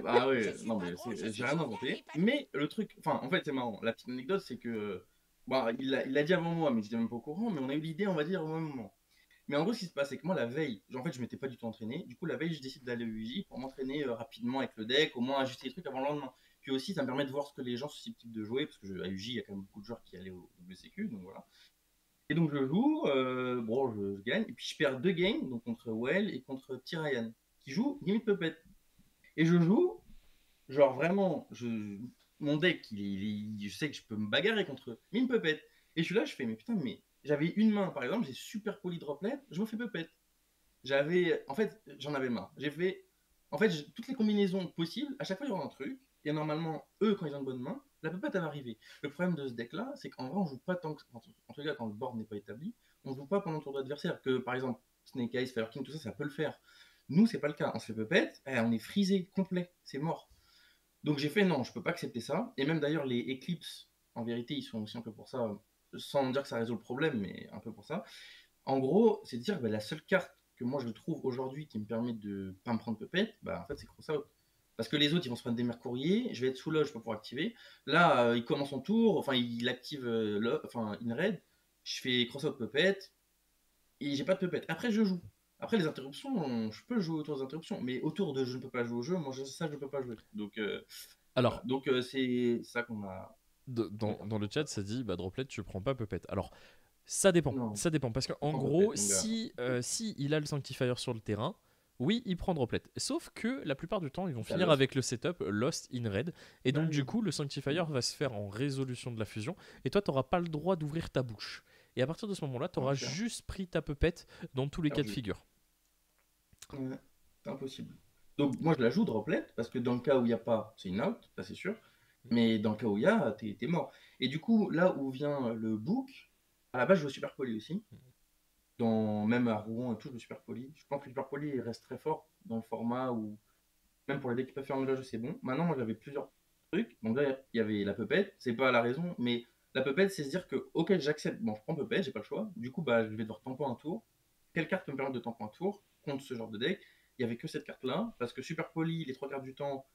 Ah oui, non, mais j'ai rien inventé. Mais le truc, enfin, en fait, c'est marrant. La petite anecdote, c'est que. Bah, il l'a dit avant moi, mais j'étais même pas au courant, mais on a eu l'idée, on va dire, au même moment. Mais en gros, ce qui se passe, c'est que moi, la veille, en fait, je m'étais pas du tout entraîné. Du coup, la veille, je décide d'aller au UJ pour m'entraîner rapidement avec le deck, au moins ajuster les trucs avant le lendemain. Puis aussi, ça me permet de voir ce que les gens sont susceptibles de jouer, parce que à UJ, il y a quand même beaucoup de joueurs qui allaient au WCQ, donc voilà. Et donc, je joue, bon, je gagne, et puis je perds 2 games, donc contre Well et contre Tyrian, qui joue limite Puppet. Et je joue, genre vraiment, mon deck, je sais que je peux me bagarrer contre eux, mais il me Puppet. Et je suis là, je fais, mais putain, mais j'avais une main, par exemple, j'ai super poly droplet, je me fais Puppet. En fait, j'en avais marre. J'ai fait, en fait, toutes les combinaisons possibles, à chaque fois il y aura un truc, et normalement, eux, quand ils ont une bonne main, la peut pas va arriver. Le problème de ce deck-là, c'est qu'en vrai, on joue pas tant que, en tout cas, quand le board n'est pas établi, on joue pas pendant le tour d'adversaire. Que par exemple, Snake Eyes, Fire King, tout ça, ça peut le faire. Nous, c'est pas le cas. On se fait puppet, on est frisé, complet, c'est mort. Donc j'ai fait non, je peux pas accepter ça. Et même d'ailleurs, les Eclipse, en vérité, ils sont aussi un peu pour ça, sans dire que ça résout le problème, mais un peu pour ça. En gros, c'est de dire que la seule carte que moi je trouve aujourd'hui qui me permet de pas me prendre Puppet, bah en fait c'est Crossout. Parce que les autres ils vont se prendre des mercouriers, je vais être sous loge pour pouvoir activer. Là, il commence son tour, enfin il active InRed, je fais Crossout Puppet, et j'ai pas de Puppet. Après je joue. Après les interruptions, je peux jouer autour des interruptions, mais autour de je ne peux pas jouer au jeu, moi ça je ne peux pas jouer. Donc, Alors, voilà. Donc c'est ça qu'on a. dans le chat, ça dit bah, Droplet, tu prends pas Puppet. Alors, ça dépend. Non, Ça dépend. Parce qu'en prends gros, Puppet, mon gars. si il a le Sanctifier sur le terrain, oui, il prend Droplet. Sauf que la plupart du temps, ils vont T'as finir Lost. avec le setup Lost in Red. Et Bah donc, du oui. coup, le Sanctifier va se faire en résolution de la fusion. Et toi, tu n'auras pas le droit d'ouvrir ta bouche. Et à partir de ce moment-là, tu auras Clair. juste pris ta Puppet dans tous les cas de Perdu. figure. Ouais, c'est impossible. Donc moi je la joue droplet parce que dans le cas où il n'y a pas, c'est une out, ça c'est sûr. Mais dans le cas où il y a, t'es mort. Et du coup, là où vient le book, à la base je joue super poli aussi. Même à Rouen et tout, je joue super poli. Je pense que le super poli il reste très fort dans le format où, même pour les decks qui peuvent faire en jeu, c'est bon. Maintenant, moi j'avais plusieurs trucs. Donc là, il y avait la puppet, c'est pas la raison, mais la puppet c'est se dire que, ok, j'accepte, bon, je prends puppet, j'ai pas le choix. Du coup, bah, je vais devoir tempo un tour. quelle carte peut me permettre de tanker un tour contre ce genre de deck. Il n'y avait que cette carte-là, parce que Super Poli, les 3 quarts du temps,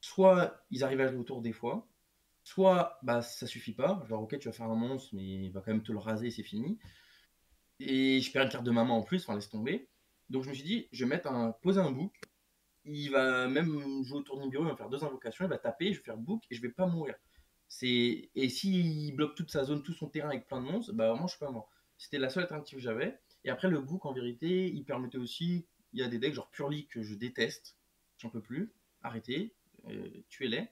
soit ils arrivent à jouer autour des fois, soit bah ça suffit pas. Genre, ok, tu vas faire un monstre, mais il va quand même te le raser et c'est fini. Et je perds une carte de maman en plus, enfin laisse tomber. Donc je me suis dit, je vais poser un book. Il va même jouer autour de Nibiru, il va faire 2 invocations, il va taper, je vais faire book et je vais pas mourir. Et s'il bloque toute sa zone, tout son terrain avec plein de monstres, bah vraiment je suis pas mort. C'était la seule alternative que j'avais. Et après le book en vérité, il permettait aussi, il y a des decks genre Purely que je déteste, j'en peux plus, arrêtez, tuez-les.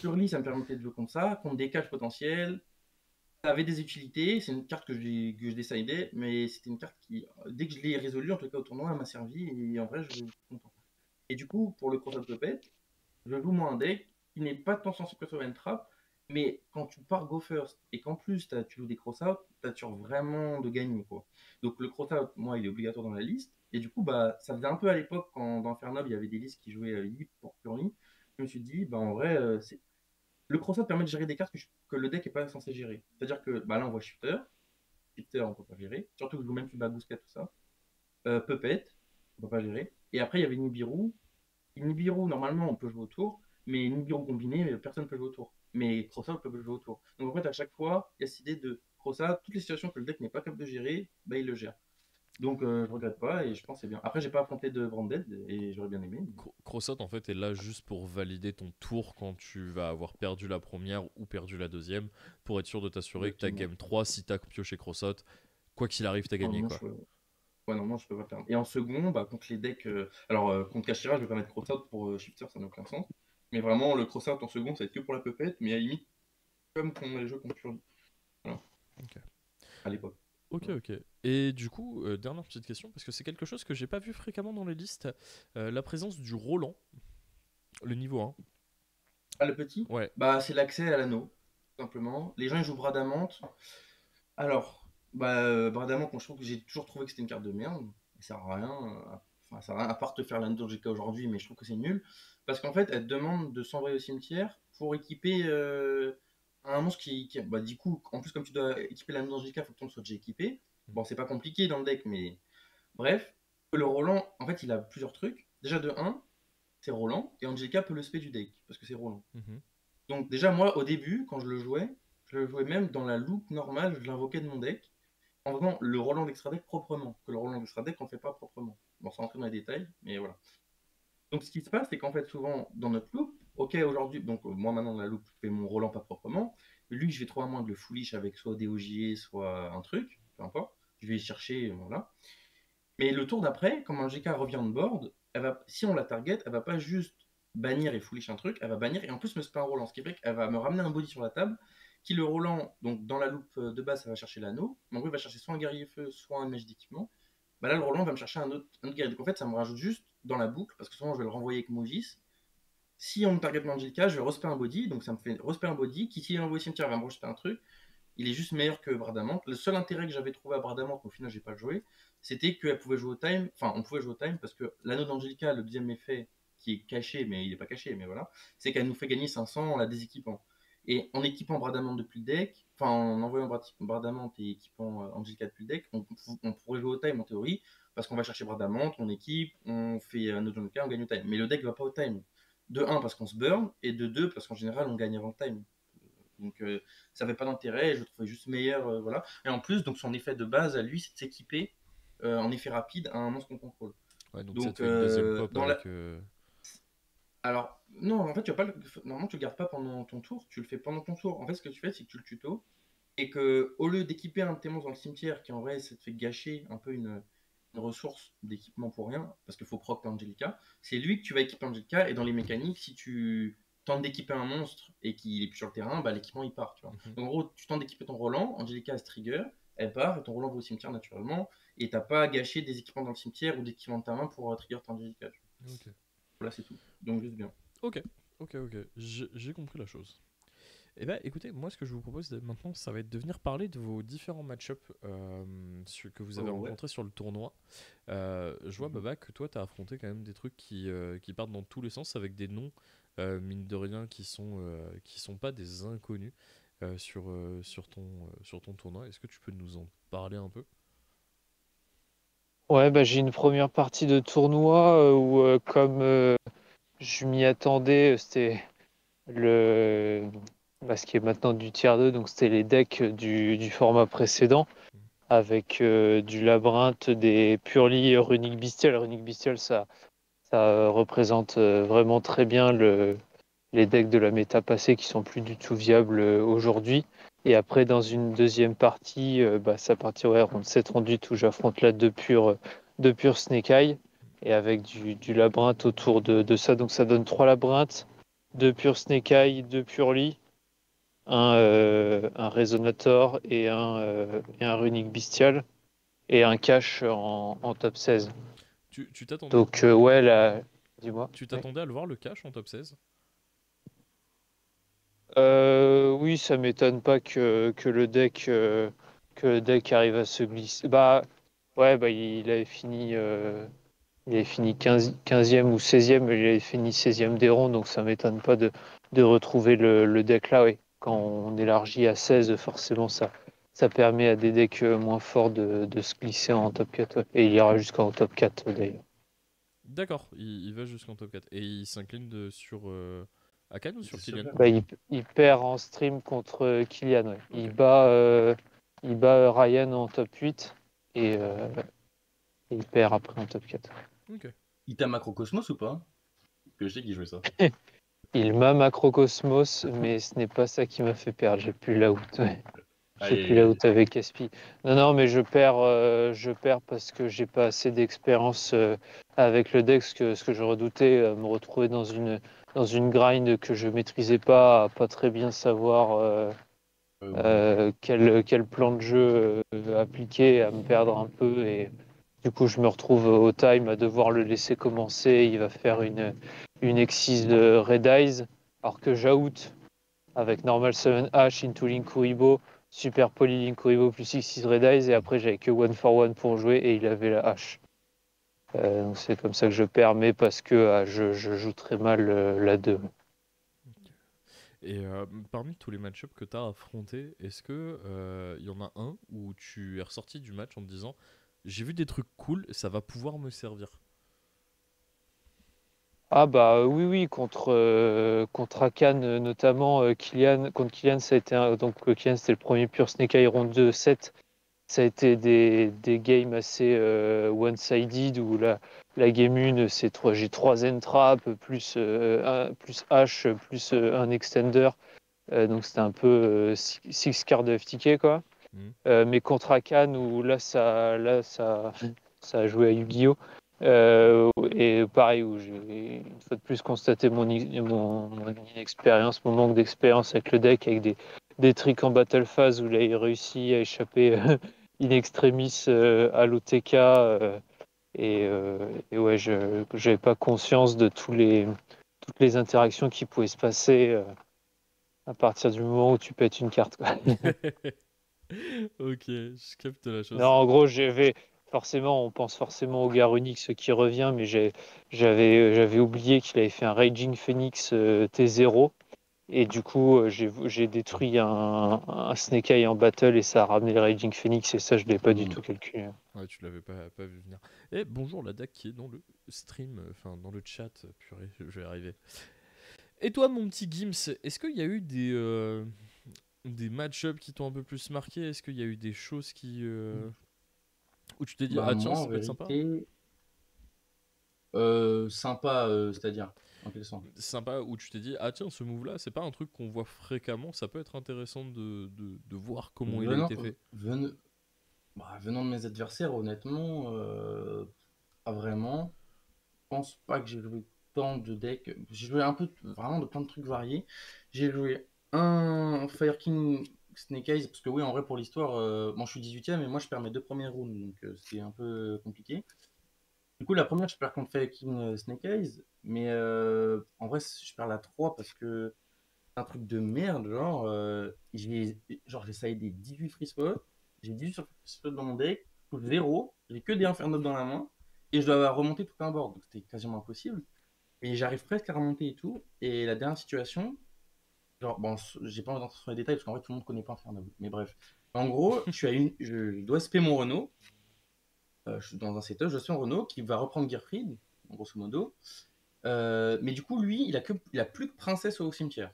Purely ça me permettait de jouer contre ça, contre des caches potentiels, ça avait des utilités, c'est une carte que je décidais, mais c'était une carte qui, dès que je l'ai résolue, en tout cas au tournoi, elle m'a servi, et en vrai je suis content. Et du coup, pour le Cross Puppet, je joue moi un deck qui n'est pas tant sensible que sur une trap, mais quand tu pars go first et qu'en plus tu joues des cross-out, t'assures vraiment de gagner quoi. Donc le cross-out, moi, il est obligatoire dans la liste. Et du coup, bah, ça faisait un peu à l'époque quand dans Infernob, il y avait des listes qui jouaient Yip pour Purely. Je me suis dit, bah, en vrai, le cross-out permet de gérer des cartes que le deck n'est pas censé gérer. C'est-à-dire que bah, là, on voit Shifter. Shifter, on peut pas gérer. Surtout que je joue même plus Bagooska, tout ça. Puppet, on peut pas gérer. Et après, il y avait Nibiru. Nibiru, normalement, on peut jouer autour, mais Nibiru combiné, personne ne peut jouer autour. Mais Crossout peut jouer autour. Donc en fait, à chaque fois, il y a cette idée de Crossout, toutes les situations que le deck n'est pas capable de gérer, bah, il le gère. Donc je regrette pas et je pense que c'est bien. Après, j'ai pas affronté de Branded et j'aurais bien aimé. Crossot en fait est là juste pour valider ton tour quand tu vas avoir perdu la première ou perdu la deuxième, pour être sûr de t'assurer que ta Exactement. game 3, si t'as pioché Crossot, quoi qu'il arrive, t'as gagné Normalement, quoi. ouais, normalement, je peux pas perdre. Et en second, bah, contre les decks. Alors, contre Kashira, je vais pas mettre Crossout pour Shifter, ça n'a aucun sens. Mais vraiment, le Crossout en second, ça va être que pour la Puppet, mais à la limite, comme qu'on les jeux contre Purdy. Voilà, Ok. à l'époque. Ok, Voilà. ok. Et du coup, dernière petite question, parce que c'est quelque chose que j'ai pas vu fréquemment dans les listes, la présence du Roland, le niveau 1. Ah, le petit? Ouais. Bah, c'est l'accès à l'anneau, tout simplement. Les gens, ils jouent Bradamante. Alors, bah, Bradamante, moi, je trouve que j'ai toujours trouvé que c'était une carte de merde. Elle sert à rien. Enfin, ça sert à rien, à part te faire l'anneau GK aujourd'hui, mais je trouve que c'est nul. Parce qu'en fait, elle te demande de s'envoyer au cimetière pour équiper un monstre bah, du coup, en plus, comme tu dois équiper l'anneau GK, il faut que ton soit déjà équipé. Bon, c'est pas compliqué dans le deck, mais bref. Le Roland, en fait, il a plusieurs trucs. Déjà, de un c'est Roland, et Angelica peut le spé du deck, parce que c'est Roland. Mhm. Donc déjà, moi, au début, quand je le jouais même dans la loupe normale, je l'invoquais de mon deck, en faisant le Roland d'extra deck proprement, que le Roland d'extra deck, on ne fait pas proprement. Bon, sans rentrer dans les détails, mais voilà. Donc ce qui se passe, c'est qu'en fait, souvent, dans notre loupe, ok, aujourd'hui, donc moi maintenant, dans la loupe, je fais mon Roland pas proprement, lui, je vais trouver un moyen de le foolish avec soit des OGA, soit un truc, peu importe, je vais chercher, voilà. Mais le tour d'après, quand un GK revient on board, si on la target, elle va pas juste bannir et foolish un truc, elle va bannir et en plus me spam un Roland. Ce qui fait qu'elle va me ramener un body sur la table, qui le Roland, donc dans la loupe de base, ça va chercher l'anneau, mais en gros, il va chercher soit un guerrier feu, soit un mage d'équipement. Bah là, le Roland va me chercher un autre guerrier. Donc en fait, ça me rajoute juste dans la boucle, parce que souvent, je vais le renvoyer avec Mogis. Si on me target Angelica, je vais respect un body, donc ça me fait respect un body, qui s'il est envoyé au cimetière va me rejeter un truc, il est juste meilleur que Bradamante. Le seul intérêt que j'avais trouvé à Bradamante, mais au final j'ai pas joué, c'était qu'elle pouvait jouer au time, enfin on pouvait jouer au time parce que l'anneau d'Angelica, le deuxième effet qui est caché, mais il est pas caché, mais voilà, c'est qu'elle nous fait gagner 500 en la déséquipant. Et en équipant Bradamante depuis le deck, enfin en envoyant Bradamante et équipant Angelica depuis le deck, on pourrait jouer au time en théorie, parce qu'on va chercher Bradamante, on équipe, on fait un autre Angelica, on gagne au time. Mais le deck va pas au time. De un parce qu'on se burn, et de 2 parce qu'en général on gagne avant le time. Donc ça n'avait pas d'intérêt et je le trouvais juste meilleur. Voilà. Et en plus, donc son effet de base à lui, c'est de s'équiper en effet rapide à un monstre qu'on contrôle. Ouais, donc ça te Donc fait une deuxième pop dans la. avec. Alors, non, en fait, tu vas pas normalement, tu le gardes pas pendant ton tour, tu le fais pendant ton tour. En fait, ce que tu fais, c'est que tu le tuto et que au lieu d'équiper un de tes monstres dans le cimetière, qui en vrai, ça te fait gâcher un peu une ressource d'équipement pour rien, parce qu'il faut proc Angelica, c'est lui que tu vas équiper Angelica et dans les mécaniques, si tu tentes d'équiper un monstre et qu'il est plus sur le terrain, bah, l'équipement il part. Tu vois. Mhm. Donc en gros, tu tentes d'équiper ton Roland, Angelica se trigger, elle part et ton Roland va au cimetière naturellement et t'as pas à gâcher des équipements dans le cimetière ou des équipements de ta main pour trigger ton Angelica. Ok. Voilà, c'est tout. Donc juste bien. Ok. Ok, ok. J'ai compris la chose. Eh ben, écoutez, moi, ce que je vous propose maintenant, ça va être de venir parler de vos différents match-ups que vous avez Oh, ouais. rencontrés sur le tournoi. Je vois, Mhm. Baba, que toi, tu as affronté quand même des trucs qui partent dans tous les sens avec des noms, mine de rien, qui sont pas des inconnus sur ton tournoi. Est-ce que tu peux nous en parler un peu? Ouais, bah, j'ai une première partie de tournoi où, comme je m'y attendais, c'était le ce qui est maintenant du tier 2, donc c'était les decks du format précédent, avec du labyrinthe, des Purely Runic Bestial. Runic Bestial, ça représente vraiment très bien les decks de la méta passée qui sont plus du tout viables aujourd'hui. Et après, dans une deuxième partie, ça partit ouais, ronde 7, ronde 8, où j'affronte là deux purs Snake Eye, et avec du labyrinthe autour de ça. Donc ça donne 3 labyrinthes, 2 purs Snake Eye, 2 Purely, un Resonator et un Runic Bestial, et un cache en top 16. Tu t'attendais Donc ouais, là, dis-moi. tu Oui. t'attendais à le voir le cash en top 16? Oui, ça m'étonne pas que le deck arrive à se glisser. Ouais, il avait fini 15e ou 16e, il avait fini 16e des ronds, donc ça m'étonne pas de retrouver le deck là, oui. Quand on élargit à 16, forcément, ça permet à des decks moins forts de se glisser en top 4, ouais. Et il ira jusqu'en top 4 d'ailleurs. D'accord, il va jusqu'en top 4. Et il s'incline sur Akan ou C'est sur sûr. Kylian? Il perd en stream contre Kylian, ouais. Ok. Il bat Ryan en top 8 et il perd après en top 4. Ok. Il t'a Macrocosmos ou pas? Que je sais qu'il jouait ça. Il m'a Macrocosmos, mais ce n'est pas ça qui m'a fait perdre. J'ai plus la out. Ouais. J'ai Aïe, plus aïe, la aïe. out avec Caspi. Non, non, mais je perds parce que j'ai pas assez d'expérience avec le deck. Ce que je redoutais, me retrouver dans une grind que je maîtrisais pas, à pas très bien savoir Ouais. quel plan de jeu appliquer, à me perdre un peu. Et du coup, je me retrouve au time à devoir le laisser commencer. Il va faire une exis de Red Eyes, alors que j'out avec Normal Summon H into Linkuribo, Super Poly Linkuribo plus exis Red Eyes. Et après, j'avais que one for one pour jouer et il avait la H. Donc c'est comme ça que je perds, mais parce que je joue très mal la 2. Et parmi tous les match-ups que tu as affrontés, est-ce que il y en a un où tu es ressorti du match en te disant j'ai vu des trucs cool, ça va pouvoir me servir? Ah bah oui oui contre Akan notamment contre Kylian ça a été Kylian c'était le premier pur Snake Iron 2 7, ça a été des games assez one-sided où la game 1 j'ai 3 entraps plus H plus un extender. Donc c'était un peu 6 cartes de FTK quoi. Hmm. Mais contre Akan où ça a joué à Yu-Gi-Oh! Et pareil, où j'ai une fois de plus constaté mon inexpérience, mon manque d'expérience avec le deck, avec des tricks en battle phase où là, il réussit à échapper in extremis à l'OTK. Et ouais, je n'avais pas conscience de toutes les interactions qui pouvaient se passer à partir du moment où tu pètes une carte, quoi. Ok, je capte la Non, chose. en gros, on pense forcément au Garunix qui revient, mais j'avais oublié qu'il avait fait un Raging Phoenix T0. Et du coup, j'ai détruit un Snake Eye en battle et ça a ramené le Raging Phoenix. Et ça, je ne l'ai pas du Hmm. tout calculé. Ouais, tu l'avais pas vu venir. Et bonjour la DAC qui est dans le stream, enfin dans le chat, purée, je vais y arriver. Et toi, mon petit Gims, est-ce qu'il y a eu des match-ups qui t'ont un peu plus marqué? Est-ce qu'il y a eu des choses où tu t'es dit, Bah ah tiens, moi ça en peut être sympa? vérité, sympa, c'est-à-dire, en quel sens? Sympa, où tu t'es dit, ah tiens, ce move-là, c'est pas un truc qu'on voit fréquemment, ça peut être intéressant de voir comment il a Venant, été fait. venant, venant de mes adversaires, honnêtement, pas vraiment. Je pense pas que j'ai joué tant de decks. J'ai joué un peu vraiment de plein de trucs variés. J'ai joué un Fire King Snake Eyes, parce que oui, en vrai, pour l'histoire, bon, je suis 18ème et moi je perds mes deux premières rounds, donc c'est un peu compliqué. Du coup, la première, je perds contre Fire King Snake Eyes, mais en vrai, je perds la 3 parce que c'est un truc de merde. J'ai essayé des 18 free spots, j'ai 18 free spots dans mon deck, je touche 0, j'ai que des Infernos dans la main, et je dois remonter tout un board, donc c'était quasiment impossible. Et j'arrive presque à remonter et tout. Et la dernière situation, genre, bon, j'ai pas envie d'entrer sur les détails parce qu'en vrai, tout le monde connaît pas Inferno. Mais bref. En gros, je dois spé mon Renault. je suis dans un setup, je suis en Renault qui va reprendre Gearfried, grosso modo. Mais du coup, lui, il a plus que Princesse au cimetière.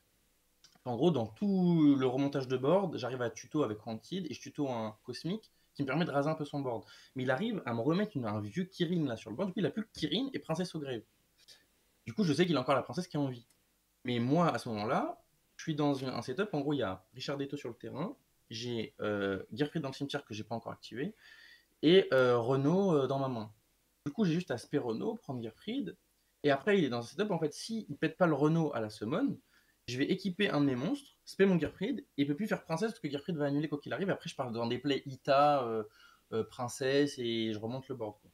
En gros, dans tout le remontage de board, j'arrive à tuto avec Rancid et je tuto un Cosmic qui me permet de raser un peu son board. Mais il arrive à me remettre un vieux Kirin là sur le board. Du coup, il a plus que Kirin et Princesse au grave. Du coup, je sais qu'il a encore la princesse qui est en vie. Mais moi, à ce moment-là, je suis dans un setup. En gros, il y a Richard Deto sur le terrain. J'ai Gearfried dans le cimetière que j'ai pas encore activé. Et Renault dans ma main. Du coup, j'ai juste à spé Renault, prendre Gearfried. Et après, il est dans un setup. En fait, s'il ne pète pas le Renault à la summon, je vais équiper un de mes monstres, spé mon Gearfried, et il peut plus faire princesse parce que Gearfried va annuler quoi qu'il arrive. Après, je pars dans des plays Ita, princesse, et je remonte le board, quoi.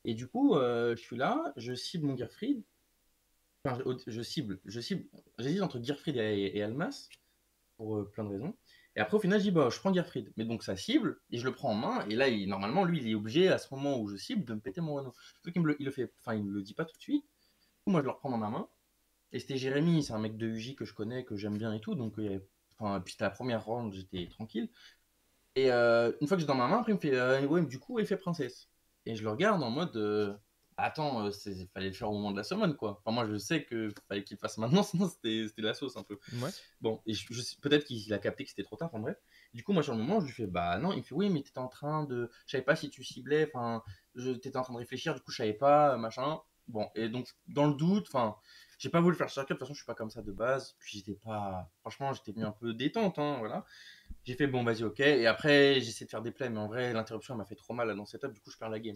Et du coup, je suis là, je cible mon Gearfried. Enfin, j'hésite entre Gearfried et Almas pour plein de raisons. Et après, au final, je dis, bah, je prends Gearfried. Mais donc, ça cible, et je le prends en main. Et là, normalement, lui, il est obligé, à ce moment où je cible, de me péter mon Renault. Sauf qu'il il le fait, enfin, il me le dit pas tout de suite. Du coup, moi, je le reprends dans ma main. Et c'était Jérémy, c'est un mec de UJ que je connais, que j'aime bien et tout. Donc, enfin, puis c'était la première round, j'étais tranquille. Et une fois que j'ai dans ma main, après, il me fait, ouais, du coup, effet princesse. Et je le regarde en mode, attends, fallait le faire au moment de la summon, quoi. Enfin, moi, je sais que fallait qu'il le fasse maintenant, sinon c'était la sauce un peu. Ouais. Bon, et peut-être qu'il a capté que c'était trop tard, enfin bref. Du coup, moi, sur le moment, je lui fais, bah non, il me fait, oui, mais t'étais en train de. Je savais pas si tu ciblais, enfin, t'étais en train de réfléchir, du coup, je savais pas, machin. Bon, et donc, dans le doute, enfin, j'ai pas voulu faire le circuit, de toute façon, je suis pas comme ça de base. Puis j'étais pas. Franchement, j'étais venu un peu détente, hein, voilà. J'ai fait, bon, vas-y, ok. Et après, j'essaie de faire des plays, mais en vrai, l'interruption m'a fait trop mal là, dans cette setup, du coup, je perds la game.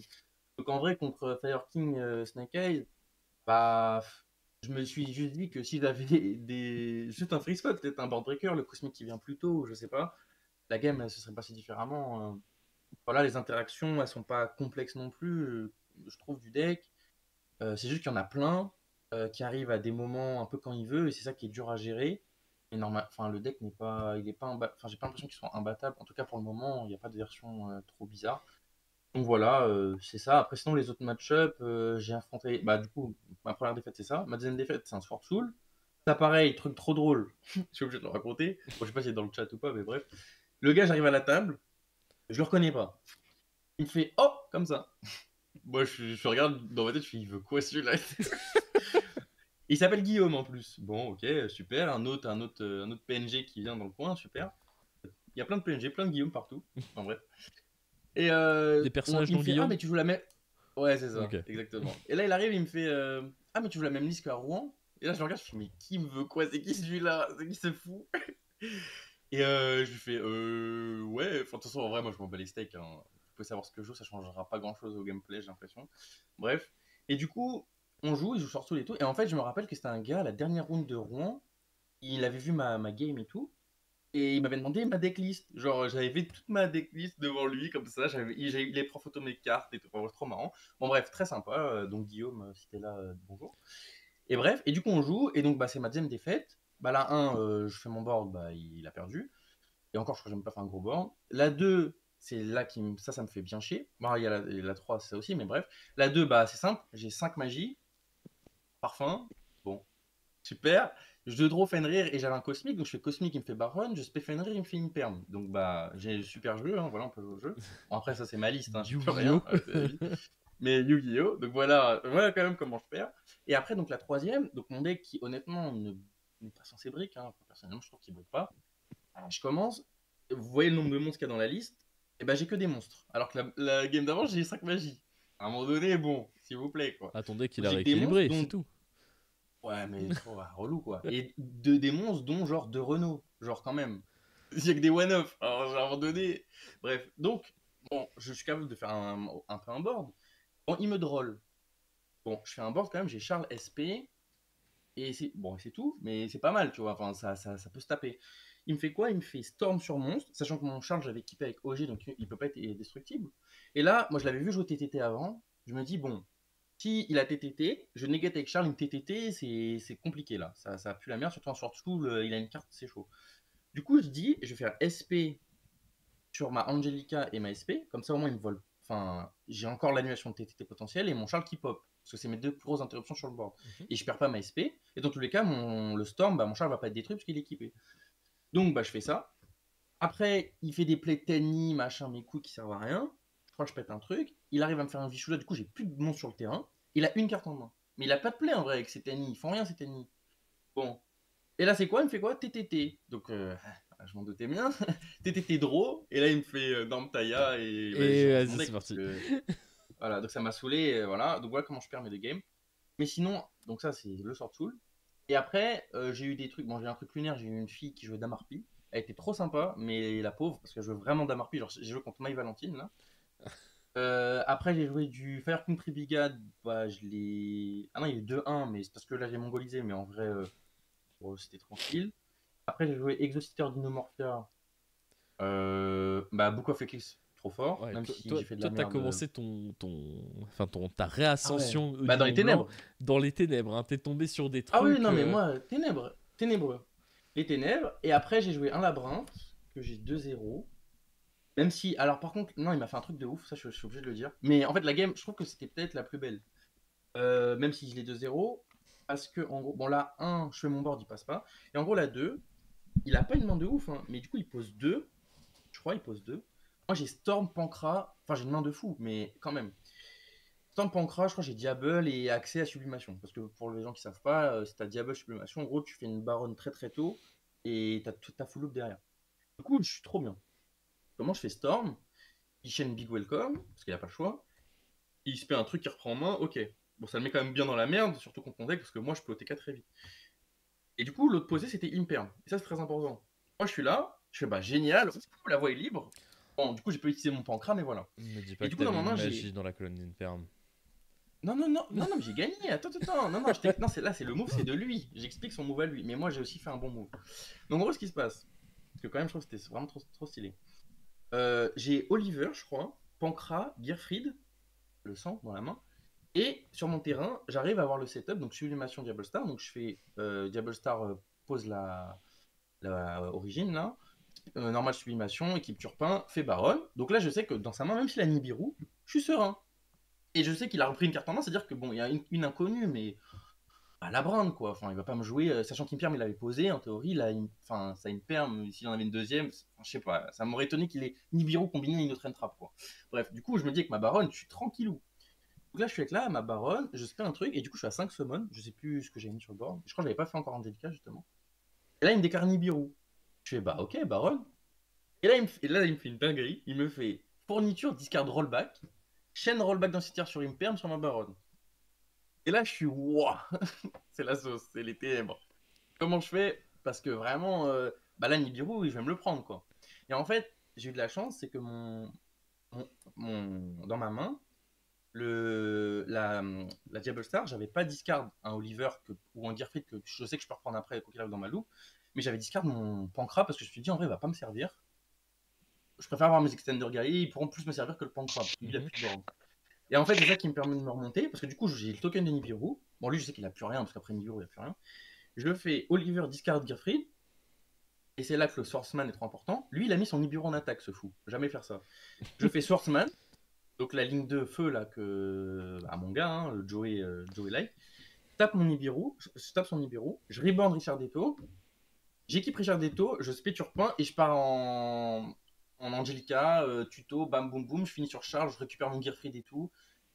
Donc, en vrai, contre Fire King Snake Eyes, bah. Je me suis juste dit que si j'avais juste un free spot, peut-être un board breaker, le cosmic qui vient plus tôt, je sais pas, la game elle se serait passée différemment. Voilà, les interactions elles sont pas complexes non plus, je trouve, du deck. C'est juste qu'il y en a plein qui arrivent à des moments un peu quand il veut et c'est ça qui est dur à gérer. Et normal, enfin le deck n'est pas, il est pas, enfin j'ai pas l'impression qu'ils sont imbattables. En tout cas pour le moment, il n'y a pas de version trop bizarre. Donc voilà, c'est ça. Après, sinon, les autres match-up, j'ai affronté. Bah, du coup, ma première défaite, c'est ça. Ma deuxième défaite, c'est un Sword Soul. Ça, pareil, truc trop drôle. Je suis obligé de le raconter. Bon, je sais pas si c'est dans le chat ou pas, mais bref. Le gars, j'arrive à la table, je le reconnais pas. Il me fait oh, comme ça. Moi, je regarde dans ma tête, je fais il veut quoi celui-là? Il s'appelle Guillaume en plus. Bon, ok, super. Un autre PNG qui vient dans le coin, super. Il y a plein de PNG, plein de Guillaume partout. En bref. Et Des personnages il non me fait ah, Guillaume. mais tu joues la même. Ouais, c'est ça, Ok. exactement. Et là, il arrive, il me fait ah, mais tu joues la même liste qu'à Rouen? Et là, je le regarde, je fais mais qui me veut quoi? C'est qui celui-là? C'est qui ce fou? Et je lui fais ouais. Enfin, de toute façon, en vrai, moi, je m'en bats les steaks, hein. Vous pouvez savoir ce que je joue, ça changera pas grand-chose au gameplay, j'ai l'impression. Bref. Et du coup, on joue, il joue sur tout et tout. Et en fait, je me rappelle que c'était un gars, la dernière round de Rouen, il avait vu ma game et tout. Et il m'avait demandé ma decklist. Genre, j'avais fait toute ma decklist devant lui, comme ça. Il avait pris photo de mes cartes et tout. Enfin, trop marrant. Bon, bref, très sympa. Donc, Guillaume, si t'es là, bonjour. Et bref, et du coup, on joue. Et donc, bah, c'est ma deuxième défaite. Bah, la 1, je fais mon board, bah, il a perdu. Et encore, je crois que j'ai même pas fait un gros board. La 2, c'est là ça me fait bien chier. Bon, il y a la 3, c'est ça aussi, mais bref. La 2, bah, c'est simple. J'ai 5 magies. Parfum. Bon, super. Je draw Fenrir et j'avais un cosmique, donc je fais cosmique, il me fait Baron, je spé Fenrir, il me fait une perme. Donc bah j'ai le super jeu, hein, voilà, on peut jouer au jeu. Bon, après ça c'est ma liste, hein, je peux Yu-Gi-Oh! rien, c'est la vie. Mais Yu-Gi-Oh! Donc voilà quand même comment je perds. Et après donc la troisième, donc mon deck qui honnêtement n'est pas censé brick, hein, personnellement je trouve qu'il brick pas. Je commence, vous voyez le nombre de monstres qu'il y a dans la liste, et bah j'ai que des monstres. Alors que la game d'avant j'ai 5 magies. À un moment donné, bon, s'il vous plaît quoi. Attendez qu'il Donc a j'ai que des monstres, rééquilibré, c'est dont tout. ouais, mais trop relou quoi. Et des monstres dont genre de Renault, genre quand même. Il y a que des one-off. Alors j'ai à un moment donné. Bref, donc, bon, je suis capable de faire un peu un board. Bon, il me drôle. Bon, je fais un board quand même, j'ai Charles SP. Et c'est bon, c'est tout, mais c'est pas mal, tu vois. Enfin, ça peut se taper. Il me fait quoi? Il me fait Storm sur monstre, sachant que mon Charles, j'avais équipé avec OG, donc il peut pas être destructible. Et là, moi, je l'avais vu jouer TTT avant. Je me dis, bon, si il a TTT, je négate avec Charles une TTT, c'est compliqué là. Ça pue la merde, surtout en short school, il a une carte, c'est chaud. Du coup, je dis, je vais faire SP sur ma Angelica et ma SP, comme ça au moins il me vole. Enfin, j'ai encore l'annulation de TTT potentielle et mon Charles qui pop. Parce que c'est mes deux plus grosses interruptions sur le board. Et je perds pas ma SP. Et dans tous les cas, le Storm, bah, mon Charles va pas être détruit parce qu'il est équipé. Donc, bah, je fais ça. Après, il fait des plays Tenny, machin, mes coups qui servent à rien. crois que je pète un truc, il arrive à me faire un Vichula, du coup j'ai plus de monstres sur le terrain, il a une carte en main. Mais il a pas de play en vrai avec cet ennemis, ils font rien cet ennemi. Bon. Et là c'est quoi? Il me fait quoi? TTT. Donc je m'en doutais bien. TTT draw, et là il me fait Dormtaya et bah, Et je mon vas-y, c'est deck. parti. Voilà, donc ça m'a saoulé, voilà. Donc voilà comment je perds mes deux games. Mais sinon, donc ça c'est le sort soul. Et après, j'ai eu des trucs, bon j'ai eu un truc lunaire, j'ai eu une fille qui jouait Damarpi. Elle était trop sympa, mais la pauvre, parce que je jouais vraiment Damarpi, genre j'ai joué contre Maï Valentine là. Après, j'ai joué du Fire Country Brigade. Bah, je l'ai. Ah non, il y a eu 2-1, mais c'est parce que là j'ai mongolisé, mais en vrai, bon, c'était tranquille. Après, j'ai joué Exociteur Dinomorphia. Bah, Book of Eclipse, trop fort, Ouais, même si j'ai fait de la t'as merde. commencé ta Ah ouais. réascension au Bah, dans les Dinon Blanc ténèbres. dans les ténèbres. Hein. T'es tombé sur des Ah oui, trucs. non, mais moi, ténèbres. Ténébreux. Les ténèbres. Et après, j'ai joué un labyrinthe, que j'ai 2-0. Même si. Alors, par contre, non, il m'a fait un truc de ouf, ça, je suis obligé de le dire. Mais en fait, la game, je trouve que c'était peut-être la plus belle. Même si je l'ai 2-0, parce que en gros, bon là 1, je fais mon board, il passe pas. Et en gros la 2, il a pas une main de ouf, hein, mais du coup il pose 2, je crois il pose 2. Moi j'ai Storm, Pancra, enfin j'ai une main de fou, mais quand même. Storm, Pancra, je crois que j'ai Diable et accès à Sublimation. Parce que pour les gens qui savent pas, si t'as Diable, Sublimation, en gros tu fais une baronne très très tôt, et t'as toute ta full loop derrière. Du coup je suis trop bien. Comment je fais Storm? Il chaîne Big Welcome, parce qu'il a pas le choix. Il se fait un truc qui reprend en main, ok. Bon, ça le met quand même bien dans la merde, surtout contre mon deck, parce que moi je peux OTK très vite. Et du coup, l'autre posé, c'était Imperm. Et ça, c'est très important. Moi, je suis là, je fais bah génial, la voie est libre. Bon, du coup, j'ai pas utilisé mon pancra, mais voilà. Me dis Et pas que du coup, dans t'avais ma une main, magie j'ai. dans la colonne d'Inferno. Non, non, non, non, non, mais j'ai gagné. Attends, attends. Non, non, non c'est là, c'est le move, c'est de lui. J'explique son move à lui. Mais moi, j'ai aussi fait un bon move. Donc, en gros, ce qui se passe, parce que quand même, je trouve que c'était vraiment trop, trop stylé. J'ai Oliver, je crois, Pancra, Gearfried, le sang dans la main. Et sur mon terrain, j'arrive à avoir le setup, donc sublimation Diable Star. Donc je fais Diable Star pose la origine là. Normal sublimation, équipe Turpin, fait Baronne. Donc là, je sais que dans sa main, même s'il a Nibiru, je suis serein. Et je sais qu'il a repris une carte en main, c'est-à-dire que bon, il y a une inconnue, mais à la brinde quoi. Enfin, il va pas me jouer, sachant qu'Imperm il avait posé, en théorie, enfin, ça Imperm, s'il en avait une deuxième, enfin, je sais pas, ça m'aurait étonné qu'il ait Nibiru combiné à une autre entrap quoi. Bref, du coup, je me dis avec ma Baronne, je suis tranquillou. Donc là, je suis avec là, ma baronne, je spé un truc, et du coup, je suis à 5 summon, je sais plus ce que j'ai mis sur le board. Je crois que j'avais pas fait encore Angelica, justement. Et là, il me décarne Nibiru. Je fais, bah ok, baronne. Et là, il me fait une dinguerie. Il me fait fourniture, discard rollback, chaîne rollback dans cimetière sur Imperm sur ma baronne. Et là, je suis, waouh, c'est la sauce, c'est les ténèbres. Comment je fais? Parce que vraiment, bah là, Nibiru, je vais me le prendre, quoi. Et en fait, j'ai eu de la chance, c'est que dans ma main, la Diable Star, j'avais pas discard un Oliver ou un Gearfried que je sais que je peux reprendre après quoi qu'il arrive dans ma loupe, mais j'avais discard mon Pancra parce que je me suis dit en vrai il va pas me servir. Je préfère avoir mes extenders guerriers, ils pourront plus me servir que le Pancra parce qu'il a plus de board. Et en fait c'est ça qui me permet de me remonter parce que du coup j'ai le token de Nibiru. Bon lui je sais qu'il a plus rien parce qu'après Nibiru il a plus rien. Je fais Oliver discard Gearfried et c'est là que le Swordsman est trop important. Lui il a mis son Nibiru en attaque ce fou, jamais faire ça. Je fais Swordsman. Donc la ligne de feu là à mon gars, hein, le Joey Light, tape mon Nibiru, je tape son Nibiru, je rebande Richard Deto, j'équipe Richard Deto, je spé Turpin et je pars en Angelica, tuto, bam boum boum, je finis sur charge, je récupère mon Gearfried et tout.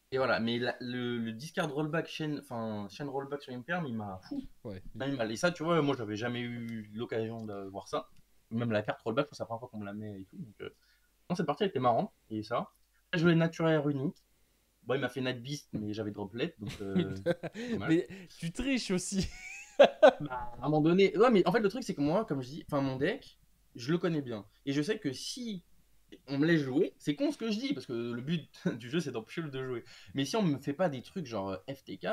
Et voilà, mais le discard rollback, chaîne rollback sur Imperm, il m'a fou. Ouais. Il m'a mis mal. Et ça, tu vois, moi j'avais jamais eu l'occasion de voir ça. Même la carte rollback, c'est la première fois qu'on me la met et tout. Donc, non, cette partie elle était marrante, et ça. J'ai joué naturel unique. Bon, il m'a fait Night Beast, mais j'avais Droplet, donc dommage. Mais tu triches aussi. À un moment donné, ouais, mais en fait, le truc, c'est que moi, comme je dis, enfin, mon deck, je le connais bien. Et je sais que si on me laisse jouer, c'est con ce que je dis, parce que le but du jeu, c'est d'empêcher de jouer. Mais si on me fait pas des trucs genre FTK,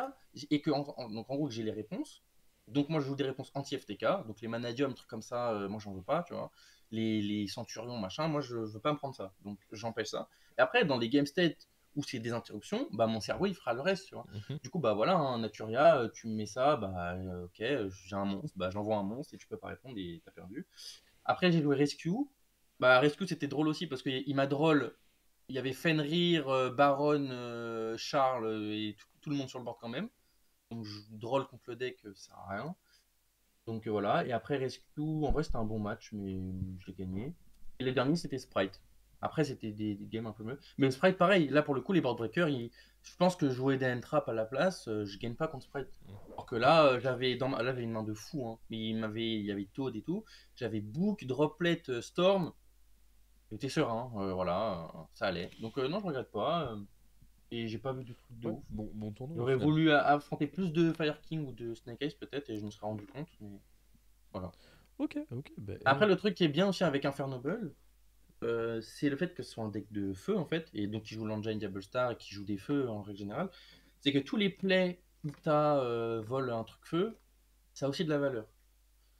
et que, donc en gros, que j'ai les réponses, donc moi, je joue des réponses anti-FTK, donc les Manadium, trucs comme ça, moi, j'en veux pas, tu vois. Les Centurions, machin, moi, je veux pas me prendre ça. Donc, j'empêche ça. Et après, dans les game states où c'est des interruptions, bah, mon cerveau, il fera le reste, tu vois. Du coup, bah voilà, hein, Naturia, tu me mets ça, bah ok, j'ai un monstre, bah j'envoie un monstre et tu peux pas répondre et t'as perdu. Après, j'ai joué Rescue. Bah, Rescue, c'était drôle aussi parce qu'il m'a drôle. Il y avait Fenrir, Baron, Charles et tout le monde sur le board quand même. Donc, drôle contre le deck, ça sert à rien. Donc voilà. Et après, Rescue, en vrai, c'était un bon match, mais je l'ai gagné. Et le dernier, c'était Sprite. Après, c'était des games un peu mieux. Mais le Sprite, pareil, là pour le coup, les board breakers, je pense que jouer des hand trap à la place, je gagne pas contre Sprite. Alors que là, là, j'avais une main de fou, hein. Mais il y avait Toad et tout. J'avais Book, Droplet, Storm. J'étais serein, voilà, ça allait. Donc non, je regrette pas. Et j'ai pas vu de truc de Ouais, ouf. bon tournoi au J'aurais final. voulu affronter plus de Fire King ou de Snake Eyes peut-être, et je me serais rendu compte. Mais voilà. Ok, bah, Après, le truc qui est bien aussi avec Infernoble, c'est le fait que ce soit un deck de feu en fait, et donc qui joue l'engine Diable Star et qui joue des feux en règle générale, c'est que tous les plays où t'as vol un truc feu, ça a aussi de la valeur.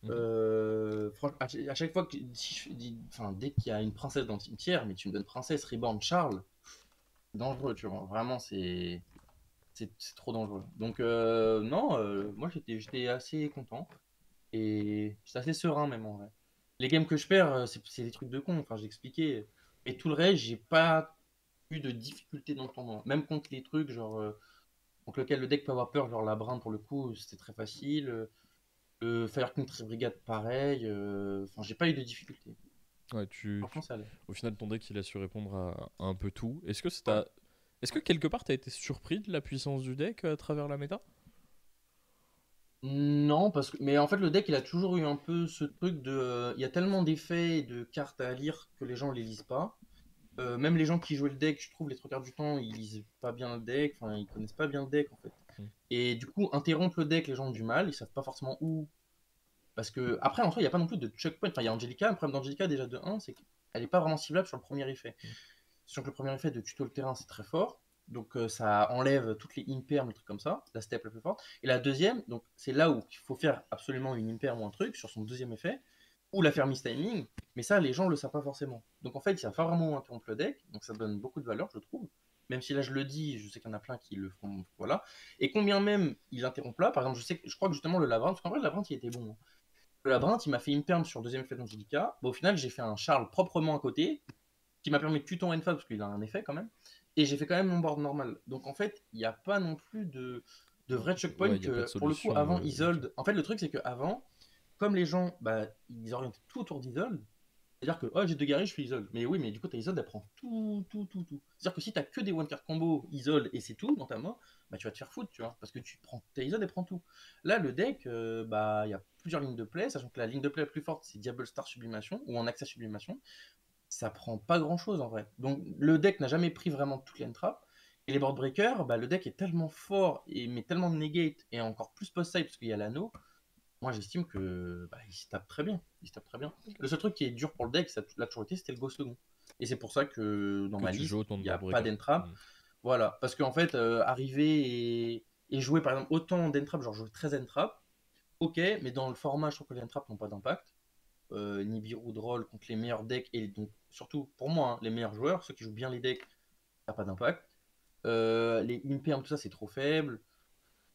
Mhm. À chaque fois que si enfin, dès qu'il y a une princesse dans le cimetière, mais tu me donnes princesse Reborn Charles, c'est dangereux, tu vois. Vraiment, c'est trop dangereux. Donc non, moi j'étais assez content et j'étais assez serein même en vrai. Les games que je perds, c'est des trucs de con, enfin j'ai expliqué. Et tout le reste, j'ai pas eu de difficulté dans le tournoi. Même contre les trucs genre contre lequel le deck peut avoir peur, genre la brinde pour le coup, c'était très facile. Le Fire King Tree Brigade pareil. Enfin j'ai pas eu de difficulté. Ouais, Franchement ça allait. au final, ton deck, il a su répondre à un peu tout. Ouais. Est-ce que quelque part, t'as été surpris de la puissance du deck à travers la méta? Non, mais en fait, le deck, il a toujours eu un peu ce truc de. Il y a tellement d'effets et de cartes à lire que les gens les lisent pas. Même les gens qui jouent le deck, je trouve, les trois quarts du temps, ils lisent pas bien le deck, enfin, ils connaissent pas bien le deck, en fait. Mm. Et du coup, interrompre le deck, les gens ont du mal, ils savent pas forcément où. Parce que, après, en soi, il n'y a pas non plus de checkpoint. Enfin, il y a Angelica, le problème d'Angelica, déjà de un, c'est qu'elle est pas vraiment ciblable sur le premier effet. Mm. Sur que le premier effet de tuto le terrain, c'est très fort. Donc ça enlève toutes les imperms, des trucs comme ça, la step la plus forte. Et la deuxième, donc c'est là où il faut faire absolument une imperm ou un truc sur son deuxième effet, ou la faire mistiming, mais ça les gens le savent pas forcément. Donc en fait, il y a pas vraiment où interrompre le deck, donc ça donne beaucoup de valeur, je trouve. Même si là je le dis, je sais qu'il y en a plein qui le font, voilà. Et combien même il interrompt là, par exemple, je crois que justement le labyrinthe, parce qu'en vrai le labyrinthe il était bon, hein. Le labyrinthe il m'a fait imperm sur le deuxième effet d'Angelica, au final j'ai fait un Charles proprement à côté, qui m'a permis de tuer ton Enfa parce qu'il a un effet quand même. Et j'ai fait quand même mon board normal. Donc en fait, il n'y a pas non plus de vrai checkpoint Ouais, il n'y a pas de que pour le coup, solution. avant Isolde. En fait, le truc, c'est qu'avant, comme les gens, bah, ils orientent tout autour d'Isolde, c'est-à-dire que oh, j'ai deux guerriers, je fais Isolde. Mais oui, mais du coup, ta Isolde, elle prend tout, tout, tout, tout. C'est-à-dire que si t'as que des one-card combo Isolde et c'est tout dans ta main, bah tu vas te faire foutre, tu vois. Parce que tu prends ta Isolde, elle prend tout. Là, le deck, bah, il y a plusieurs lignes de play, sachant que la ligne de play la plus forte, c'est Diable Star Sublimation ou en accès Sublimation, ça prend pas grand chose en vrai. Donc le deck n'a jamais pris vraiment toutes les entrappes. Et les board breakers, bah, le deck est tellement fort et met tellement de negate et encore plus post-side parce qu'il y a l'anneau. Moi j'estime que bah, il se tape très bien. Il se tape très bien. Le seul truc qui est dur pour le deck, ça l'a toujours été, c'était le Ghost second. Et c'est pour ça que dans Que ma tu joues liste, autant de il n'y a board pas breaker. d'entrap. Mm. Voilà. Parce qu'en fait, arriver et jouer par exemple autant d'entrap, genre jouer 13 entrap, ok, mais dans le format, je trouve que les entrap n'ont pas d'impact. Nibiru de rôle contre les meilleurs decks et donc surtout pour moi hein, les meilleurs joueurs, ceux qui jouent bien les decks, ça n'a pas d'impact. Les Imperm, tout ça c'est trop faible.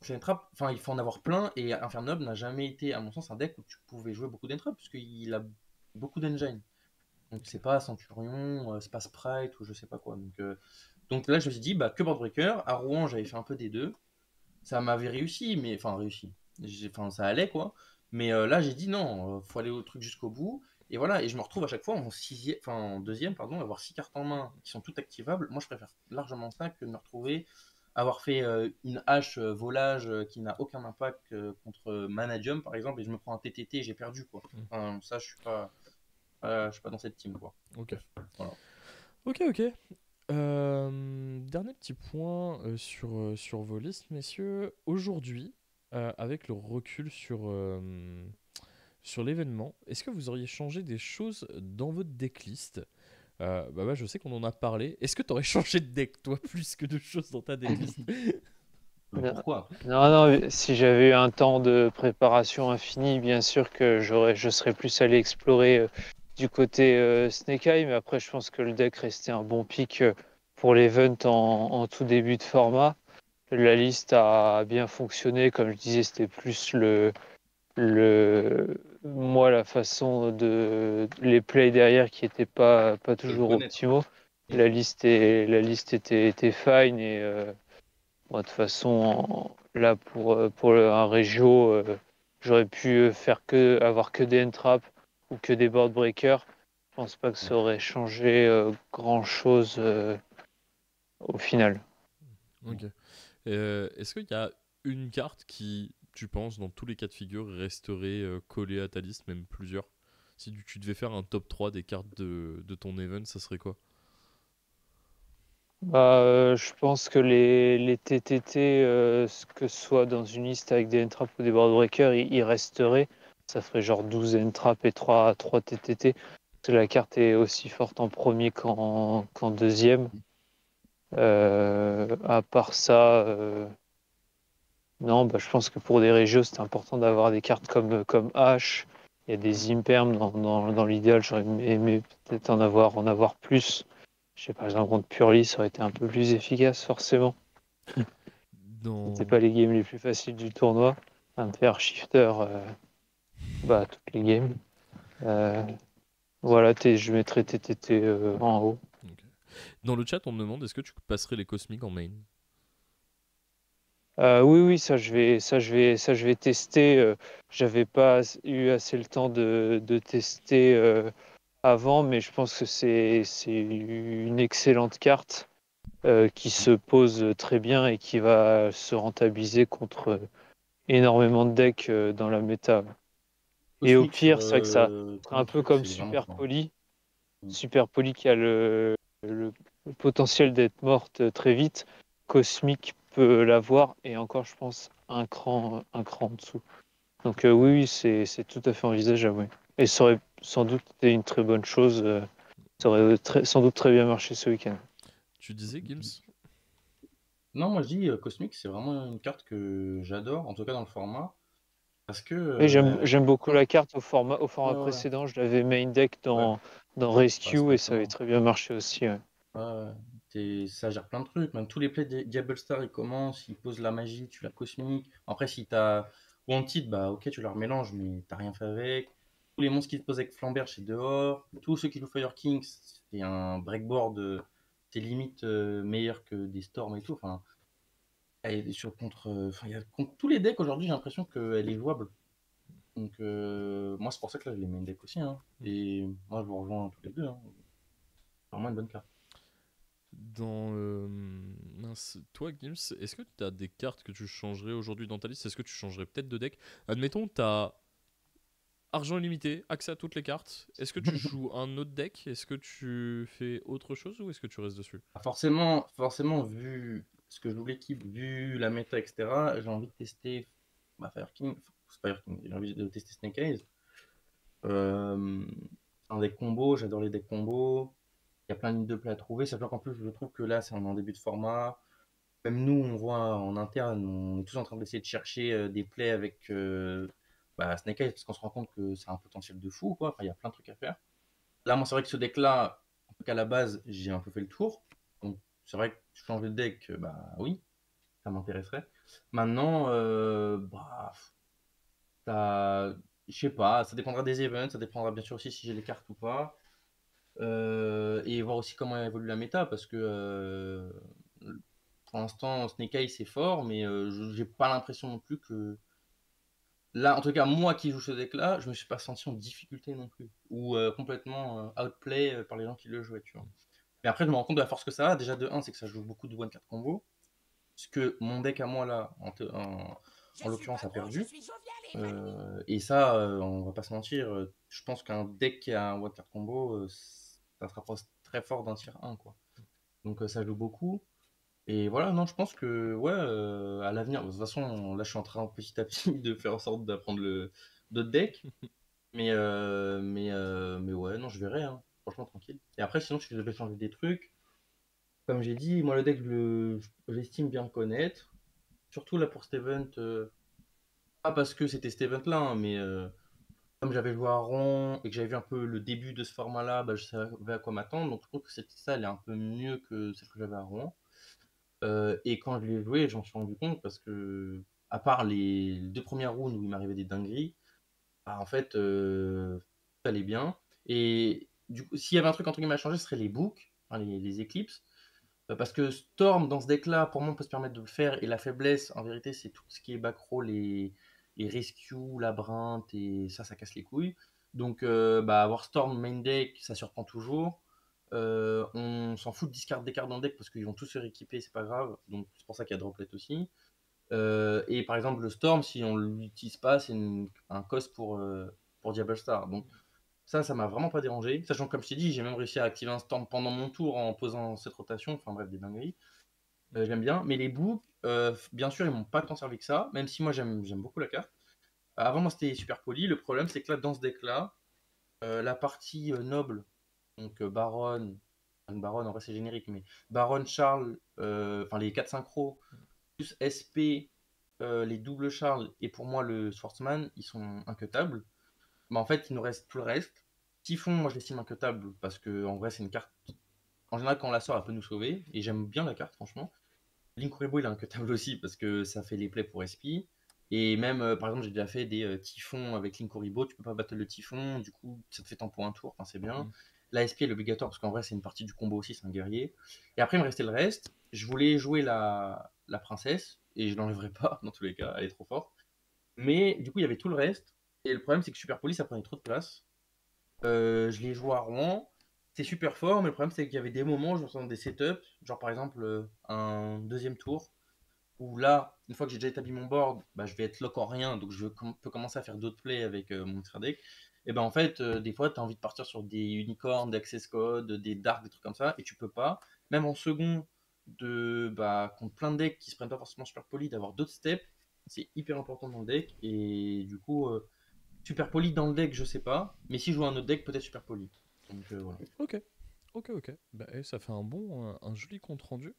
Chez Entrap, enfin il faut en avoir plein et Infernoble n'a jamais été à mon sens un deck où tu pouvais jouer beaucoup d'Entrap puisqu'il a beaucoup d'engine. Donc Ok. c'est pas Centurion, c'est pas Sprite ou je sais pas quoi. Donc là je me suis dit bah que Board Breaker. À Rouen j'avais fait un peu des deux. Ça m'avait réussi, mais enfin réussi. Enfin, ça allait quoi. Mais là, j'ai dit non, faut aller au truc jusqu'au bout. Et voilà, et je me retrouve à chaque fois en sixième, enfin en deuxième, pardon, avoir six cartes en main qui sont toutes activables. Moi, je préfère largement ça que de me retrouver avoir fait une hache volage qui n'a aucun impact contre Manadium par exemple, et je me prends un TTT et j'ai perdu quoi. Mm. Enfin, ça, je suis pas dans cette team quoi. Ok. Bref, voilà. Ok. Dernier petit point sur vos listes, messieurs. Aujourd'hui, avec le recul sur l'événement, est-ce que vous auriez changé des choses dans votre decklist? Bah, je sais qu'on en a parlé. Est-ce que tu aurais changé de deck, toi, plus que de choses dans ta decklist? Non, Pourquoi après? non, mais si j'avais eu un temps de préparation infini, bien sûr que je serais plus allé explorer du côté Snake Eye, mais après, je pense que le deck restait un bon pick pour l'event en tout début de format. La liste a bien fonctionné, comme je disais, c'était plus moi, la façon de les plays derrière qui n'étaient pas Faut le toujours connaître. optimaux. Mm. La liste était fine et moi, de toute façon, là pour un régio, j'aurais pu avoir que des entraps ou que des board breakers. Je pense pas que ça aurait changé grand-chose au final. Ok. Est-ce qu'il y a une carte qui, tu penses, dans tous les cas de figure, resterait collée à ta liste, même plusieurs? Si tu devais faire un top 3 des cartes de ton event, ça serait quoi? Bah, je pense que les TTT, que ce soit dans une liste avec des entraps ou des board breakers, ils resteraient. Ça ferait genre 12 entraps et 3 TTT. Parce que la carte est aussi forte en premier qu'en deuxième. À part ça, non, bah, je pense que pour des régios, c'est important d'avoir des cartes comme H. Il y a des imperms dans l'idéal. J'aurais aimé peut-être en avoir plus. Je sais pas, par exemple, contre Purely, ça aurait été un peu plus efficace, forcément. C'était Dans... pas les games les plus faciles du tournoi. À me faire shifter toutes les games. Euh, voilà, je mettrais TTT en haut. Ok. Dans le chat, on me demande est-ce que tu passerais les cosmiques en main? Oui, oui, ça je vais tester. J'avais pas eu assez le temps de tester avant, mais je pense que c'est une excellente carte qui se pose très bien et qui va se rentabiliser contre énormément de decks dans la méta. Et au Cosmic sur pire, c'est vrai que ça sera un plein de peu trucs, comme c'est vraiment fort. Mm. Super Poly qui a le potentiel d'être morte très vite. Cosmic peut l'avoir et encore, je pense, un cran en dessous. Donc oui, oui, c'est tout à fait envisageable. Oui. Et ça aurait sans doute été une très bonne chose. Ça aurait sans doute très bien marché ce week-end. Tu disais, Gims? Non, moi je dis Cosmic, c'est vraiment une carte que j'adore, en tout cas dans le format, parce que Oui, ouais, j'aime beaucoup comme la carte au ouais, format ouais, précédent. Je l'avais main deck ouais, dans bah, c'est Rescue et ça avait exactement. très bien marché aussi. Ouais. Ouais, ouais. Ça gère plein de trucs, même tous les plays de Diablo Star, ils commencent, ils posent la magie, tu la cosmique. Après, si t'as Wanted, bah ok, tu leur mélanges, mais t'as rien fait avec. Tous les monstres qui se posent avec Flamberge, c'est dehors. Tous ceux qui jouent Fire King, c'est un breakboard, c'est limite meilleur que des Storms et tout. Enfin, elle est sur contre, enfin, contre tous les decks aujourd'hui, j'ai l'impression qu'elle est jouable. Donc, moi, c'est pour ça que là, je les main deck aussi, hein. Et moi, je vous rejoins tous les deux, hein. C'est vraiment une bonne carte. Dans. Mince, toi, Gims, est-ce que tu as des cartes que tu changerais aujourd'hui dans ta liste? Est-ce que tu changerais peut-être de deck? Admettons, tu as argent illimité, accès à toutes les cartes. Est-ce que tu joues un autre deck? Est-ce que tu fais autre chose ou est-ce que tu restes dessus? Ah, forcément, vu ce que joue l'équipe, vu la méta, etc., j'ai envie de tester Fire King. Fire King, j'ai envie de tester Snake Eyes. Euh, un deck combo, j'adore les decks combo. Il y a plein de lignes de play à trouver, sachant qu'en plus, je trouve que là, c'est en début de format. Même nous, on voit en interne, on est tous en train d'essayer de chercher des plays avec Snake Eyes, parce qu'on se rend compte que c'est un potentiel de fou, quoi. Enfin, il y a plein de trucs à faire. Là, moi, c'est vrai que ce deck-là, en tout cas à la base, j'ai un peu fait le tour. Donc, c'est vrai que changer de deck, bah oui, ça m'intéresserait. Maintenant, je sais pas, ça dépendra des events, ça dépendra bien sûr aussi si j'ai les cartes ou pas. Et voir aussi comment évolue la méta, parce que pour l'instant, Snake Eye c'est fort, mais j'ai pas l'impression non plus que. Là, en tout cas, moi qui joue ce deck-là, je me suis pas senti en difficulté non plus. Ou complètement outplay par les gens qui le jouaient, tu vois. Mais après, je me rends compte de la force que ça a. Déjà, de 1, c'est que ça joue beaucoup de one card combo. Ce que mon deck à moi, là, en l'occurrence, a perdu. Et ça, on va pas se mentir, je pense qu'un deck qui a un one card combo, ça se rapproche très fort d'un tier 1, quoi. Donc ça joue beaucoup. Et voilà, non, je pense que, ouais, à l'avenir, de toute façon, là, je suis en train petit à petit de faire en sorte d'apprendre d'autres decks. Mais ouais, non, je verrai, hein. Franchement, tranquille. Et après, sinon, si je devais changer des trucs, comme j'ai dit, moi, le deck, j'estime bien le connaître. Surtout là pour cet event, pas parce que c'était cet event-là, hein, mais comme j'avais joué à Ron et que j'avais vu un peu le début de ce format-là, bah, je savais à quoi m'attendre. Donc je trouve que cette ça, elle est un peu mieux que celle que j'avais à Rouen. Et quand je l'ai joué, j'en suis rendu compte parce que, à part les deux premières rounds où il m'arrivait des dingueries, bah, en fait, ça allait bien. Et du coup, s'il y avait un truc entre guillemets à changer, ce serait les books, enfin, les éclipses. Parce que Storm, dans ce deck-là, pour moi, on peut se permettre de le faire. Et la faiblesse, en vérité, c'est tout ce qui est backroll, les rescue, labyrinthe, et ça casse les couilles. Donc, avoir Storm main deck, ça surprend toujours. On s'en fout de discard des cartes dans le deck parce qu'ils vont tous se rééquiper, c'est pas grave. Donc, c'est pour ça qu'il y a Droplet aussi. Et par exemple, le Storm, si on l'utilise pas, c'est un cost pour Diablo Star. Donc, ça m'a vraiment pas dérangé. Sachant que, comme je t'ai dit, j'ai même réussi à activer un Storm pendant mon tour en posant cette rotation. Enfin, bref, des dingueries. J'aime bien. Mais les books, bien sûr, ils m'ont pas tant servi que ça. Même si moi, j'aime beaucoup la carte. Avant, moi, c'était super poli. Le problème, c'est que là, dans ce deck-là, la partie noble, donc Baron, Baron, en vrai, c'est générique, mais Baron, Charles, enfin, les 4 synchros, plus SP, les doubles Charles, et pour moi, le Swordsman, ils sont incuttables. Mais en fait, il nous reste tout le reste. Typhon, moi, je l'estime incuttable parce que en vrai, c'est une carte. En général, quand on la sort, elle peut nous sauver. Et j'aime bien la carte, franchement. Linkuriboh, il est incuttable aussi parce que ça fait les plays pour SP. Et même, par exemple, j'ai déjà fait des typhons avec Linkuriboh. Tu peux pas battre le typhon, du coup, ça te fait tempo un tour. Enfin, c'est bien. Mm. La SP est obligatoire parce qu'en vrai, c'est une partie du combo aussi, c'est un guerrier. Et après, il me restait le reste. Je voulais jouer la princesse et je l'enlèverai pas dans tous les cas, elle est trop forte. Mais du coup, il y avait tout le reste. Et le problème, c'est que Super Poli, ça prenait trop de place. Je l'ai joué à Rouen. C'est super fort, mais le problème, c'est qu'il y avait des moments où je me sens des setups, genre par exemple un deuxième tour, où là, une fois que j'ai déjà établi mon board, je vais être lock en rien, donc je peux commencer à faire d'autres plays avec mon extra deck. Et ben en fait, des fois, tu as envie de partir sur des unicorns, des access codes, des dark, des trucs comme ça, et tu peux pas. Même en second, contre plein de decks qui se prennent pas forcément super poli, d'avoir d'autres steps, c'est hyper important dans le deck. Et du coup, super poli dans le deck, je sais pas, mais si je joue un autre deck, peut-être super poli. Donc voilà. Ok. Ok, ok. Bah, ça fait un joli compte rendu.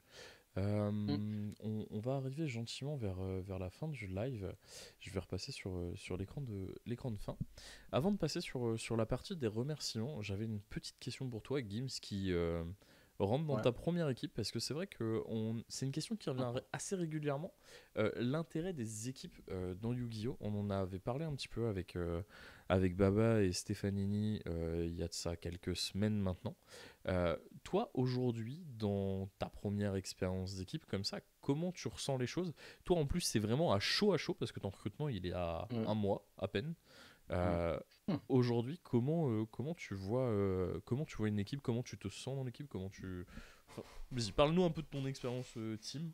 Mm. On va arriver gentiment vers la fin du live. Je vais repasser sur l'écran de fin. Avant de passer sur la partie des remerciements, j'avais une petite question pour toi, Gims, qui rentre dans Ouais. ta première équipe, parce que c'est vrai que c'est une question qui revient assez régulièrement. L'intérêt des équipes dans Yu-Gi-Oh! On en avait parlé un petit peu avec Baba et Stefanini il y a de ça quelques semaines maintenant. Toi, aujourd'hui, dans ta première expérience d'équipe comme ça, comment tu ressens les choses? Toi, en plus, c'est vraiment à chaud, parce que ton recrutement, il est à Mm. un mois à peine. Ouais. Euh, Hmm. Aujourd'hui, comment tu vois une équipe? Comment tu te sens dans l'équipe? Enfin, vas-y, parle-nous un peu de ton expérience team.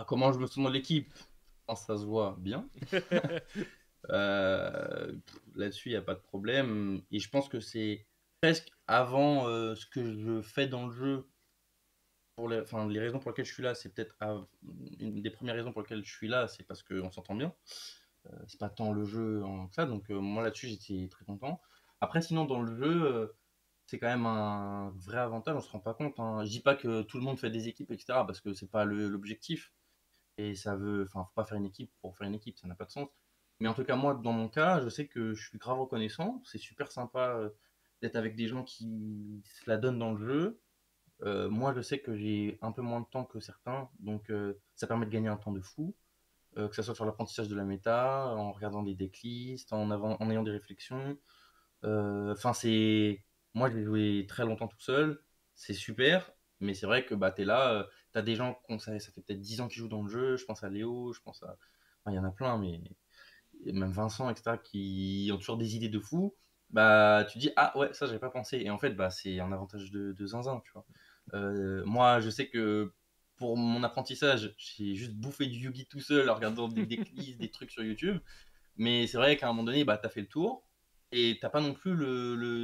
Comment je me sens dans l'équipe? Je pense que ça se voit bien. Là-dessus, il n'y a pas de problème. Et je pense que c'est presque avant ce que je fais dans le jeu. Enfin, les raisons pour lesquelles je suis là, c'est peut-être une des premières raisons pour lesquelles je suis là, c'est parce qu'on s'entend bien. C'est pas tant le jeu que ça. Donc moi là-dessus, j'étais très content. Après, sinon, dans le jeu, c'est quand même un vrai avantage. On se rend pas compte, hein. Je dis pas que tout le monde fait des équipes, etc. Parce que c'est pas l'objectif. Et enfin, faut pas faire une équipe pour faire une équipe, ça n'a pas de sens. Mais en tout cas, moi, dans mon cas, je sais que je suis grave reconnaissant. C'est super sympa d'être avec des gens qui se la donnent dans le jeu. Moi, je sais que j'ai un peu moins de temps que certains, donc ça permet de gagner un temps de fou, que ce soit sur l'apprentissage de la méta, en regardant des decklists, en ayant des réflexions. Enfin, moi, je l'ai joué très longtemps tout seul, c'est super, mais c'est vrai que t'es là, t'as des gens, ça fait peut-être 10 ans qu'ils jouent dans le jeu, je pense à Léo, je pense à. Enfin, il y en a plein, mais et même Vincent, etc., qui ont toujours des idées de fou. Tu dis, ah ouais, ça, j'avais pas pensé. Et en fait, c'est un avantage de zinzin, tu vois. Moi, je sais que pour mon apprentissage, j'ai juste bouffé du Yugi tout seul en regardant des decklists, des trucs sur YouTube. Mais c'est vrai qu'à un moment donné, t'as fait le tour et t'as pas non plus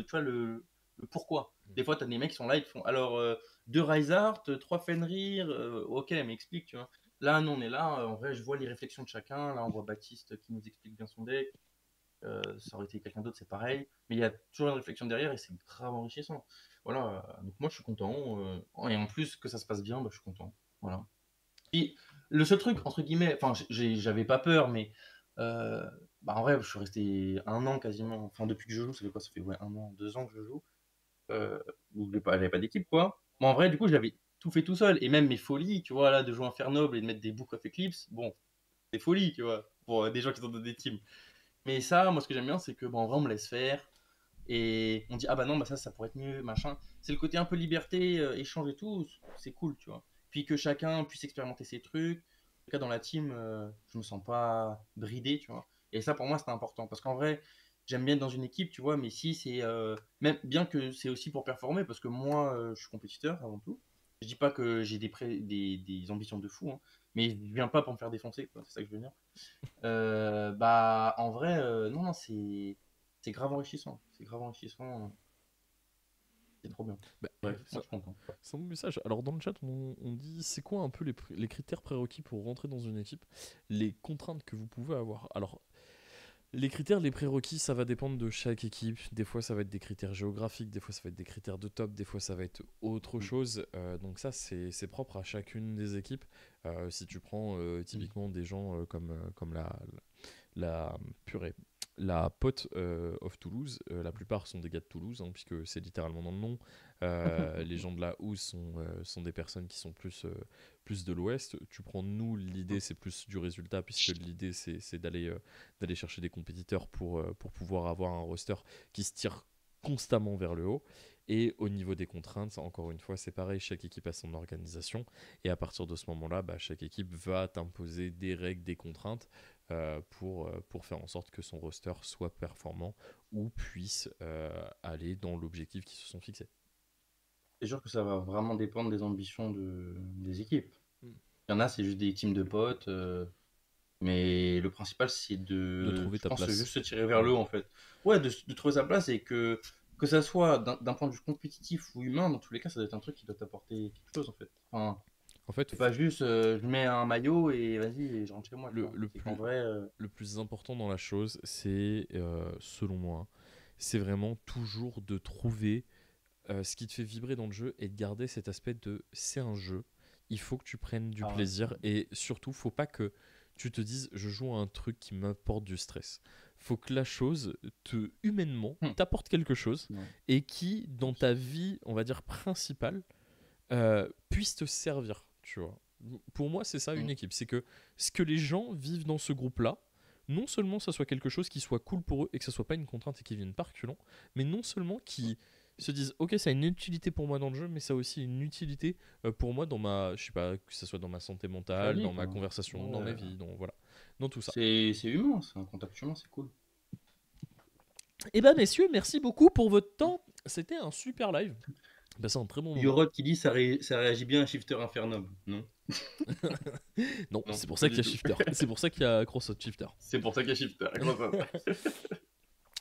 tu vois, le pourquoi. Des fois, t'as des mecs qui sont là, ils te font alors 2 Reinhardt, 3 Fenrir, ok, mais explique, tu vois. Là, nous, on est là, en vrai, je vois les réflexions de chacun. Là, on voit Baptiste qui nous explique bien son deck. Ça aurait été quelqu'un d'autre, c'est pareil. Mais il y a toujours une réflexion derrière et c'est grave enrichissant. Voilà, donc moi, je suis content. Et en plus, que ça se passe bien, je suis content. Voilà. Puis le seul truc, entre guillemets, enfin, j'avais pas peur, mais euh, en vrai, je suis resté un an quasiment. Enfin, depuis que je joue, ça fait quoi? Ça fait ouais, un an, 2 ans que je joue. Où j'avais pas d'équipe, quoi. Moi, en vrai, du coup, j'avais tout fait tout seul. Et même mes folies, tu vois, là, de jouer en Fer Noble et de mettre des Book of Eclipse, bon, c'est folie, tu vois, pour des gens qui sont dans des teams. Mais ça, moi, ce que j'aime bien, c'est que, en vrai, on me laisse faire. Et on dit, ah bah non, ça pourrait être mieux, machin. C'est le côté un peu liberté, échange et tout, c'est cool, tu vois. Puis que chacun puisse expérimenter ses trucs. En tout cas, dans la team, je me sens pas bridé, tu vois. Et ça, pour moi, c'était important. Parce qu'en vrai, j'aime bien être dans une équipe, tu vois, mais si c'est même bien que c'est aussi pour performer, parce que moi, je suis compétiteur avant tout. Je dis pas que j'ai des ambitions de fou, hein, mais je viens pas pour me faire défoncer, quoi, c'est ça que je veux dire. Bah, en vrai, non, non, c'est grave enrichissant. C'est grave enrichissant. C'est trop bien. Bah, Bref, ça, moi, je suis content. c'est un bon message. Alors dans le chat, on dit c'est quoi un peu les critères prérequis pour rentrer dans une équipe, les contraintes que vous pouvez avoir. Alors les critères, les prérequis, ça va dépendre de chaque équipe. Des fois, ça va être des critères géographiques, des fois, ça va être des critères de top, des fois, ça va être autre Mm. chose. Donc ça, c'est propre à chacune des équipes. Si tu prends Mm. typiquement des gens comme la purée. La pote of Toulouse, la plupart sont des gars de Toulouse, hein, puisque c'est littéralement dans le nom. Les gens de la Housse sont des personnes qui sont plus de l'Ouest. Tu prends nous, l'idée c'est plus du résultat, puisque l'idée c'est d'aller chercher des compétiteurs pour pouvoir avoir un roster qui se tire constamment vers le haut. Et au niveau des contraintes, encore une fois, c'est pareil, chaque équipe a son organisation. Et à partir de ce moment-là, bah, chaque équipe va t'imposer des règles, des contraintes pour faire en sorte que son roster soit performant ou puisse aller dans l'objectif qu'ils se sont fixés. C'est sûr que ça va vraiment dépendre des ambitions des équipes. Mm. Il y en a, c'est juste des teams de potes. Mais le principal, c'est De trouver je ta pense, place. juste se tirer vers Mm. le haut, en fait. Ouais, de trouver sa place et que ça soit d'un point de vue compétitif ou humain, dans tous les cas, ça doit être un truc qui doit t'apporter quelque chose, en fait. Enfin, En fait, c'est pas juste, je mets un maillot et vas-y, et je rentre chez moi, tu le, vois. le C'est qu'en plus, vrai, le plus important dans la chose, c'est, selon moi, hein, c'est vraiment toujours de trouver ce qui te fait vibrer dans le jeu et de garder cet aspect de c'est un jeu, il faut que tu prennes du ah ouais. plaisir et surtout, faut pas que tu te dises je joue à un truc qui m'apporte du stress. Faut que la chose humainement Hmm. t'apporte quelque chose Ouais. et qui, dans ta vie, on va dire principale, puisse te servir, tu vois. Pour moi, c'est ça Hmm. une équipe, c'est que ce que les gens vivent dans ce groupe-là, non seulement ça soit quelque chose qui soit cool pour eux et que ça soit pas une contrainte et qu'ils viennent pas reculons, mais non seulement qui se disent ok ça a une utilité pour moi dans le jeu, mais ça a aussi une utilité pour moi dans ma, je sais pas, que ce soit dans ma santé Ta mentale, vie, dans ma quoi. conversation, dans Ouais. ma vie, dans voilà, dans tout ça. C'est humain, c'est un contact humain, c'est cool. Et ben messieurs, merci beaucoup pour votre temps. C'était un super live. Passé un très bon moment. Yorod qui dit ça réagit bien à Shifter Infernum. Non, Non, non, c'est pour pas ça qu'il y du a tout. Shifter. C'est pour ça qu'il y a Cross Shifter. C'est pour ça qu'il y a Shifter.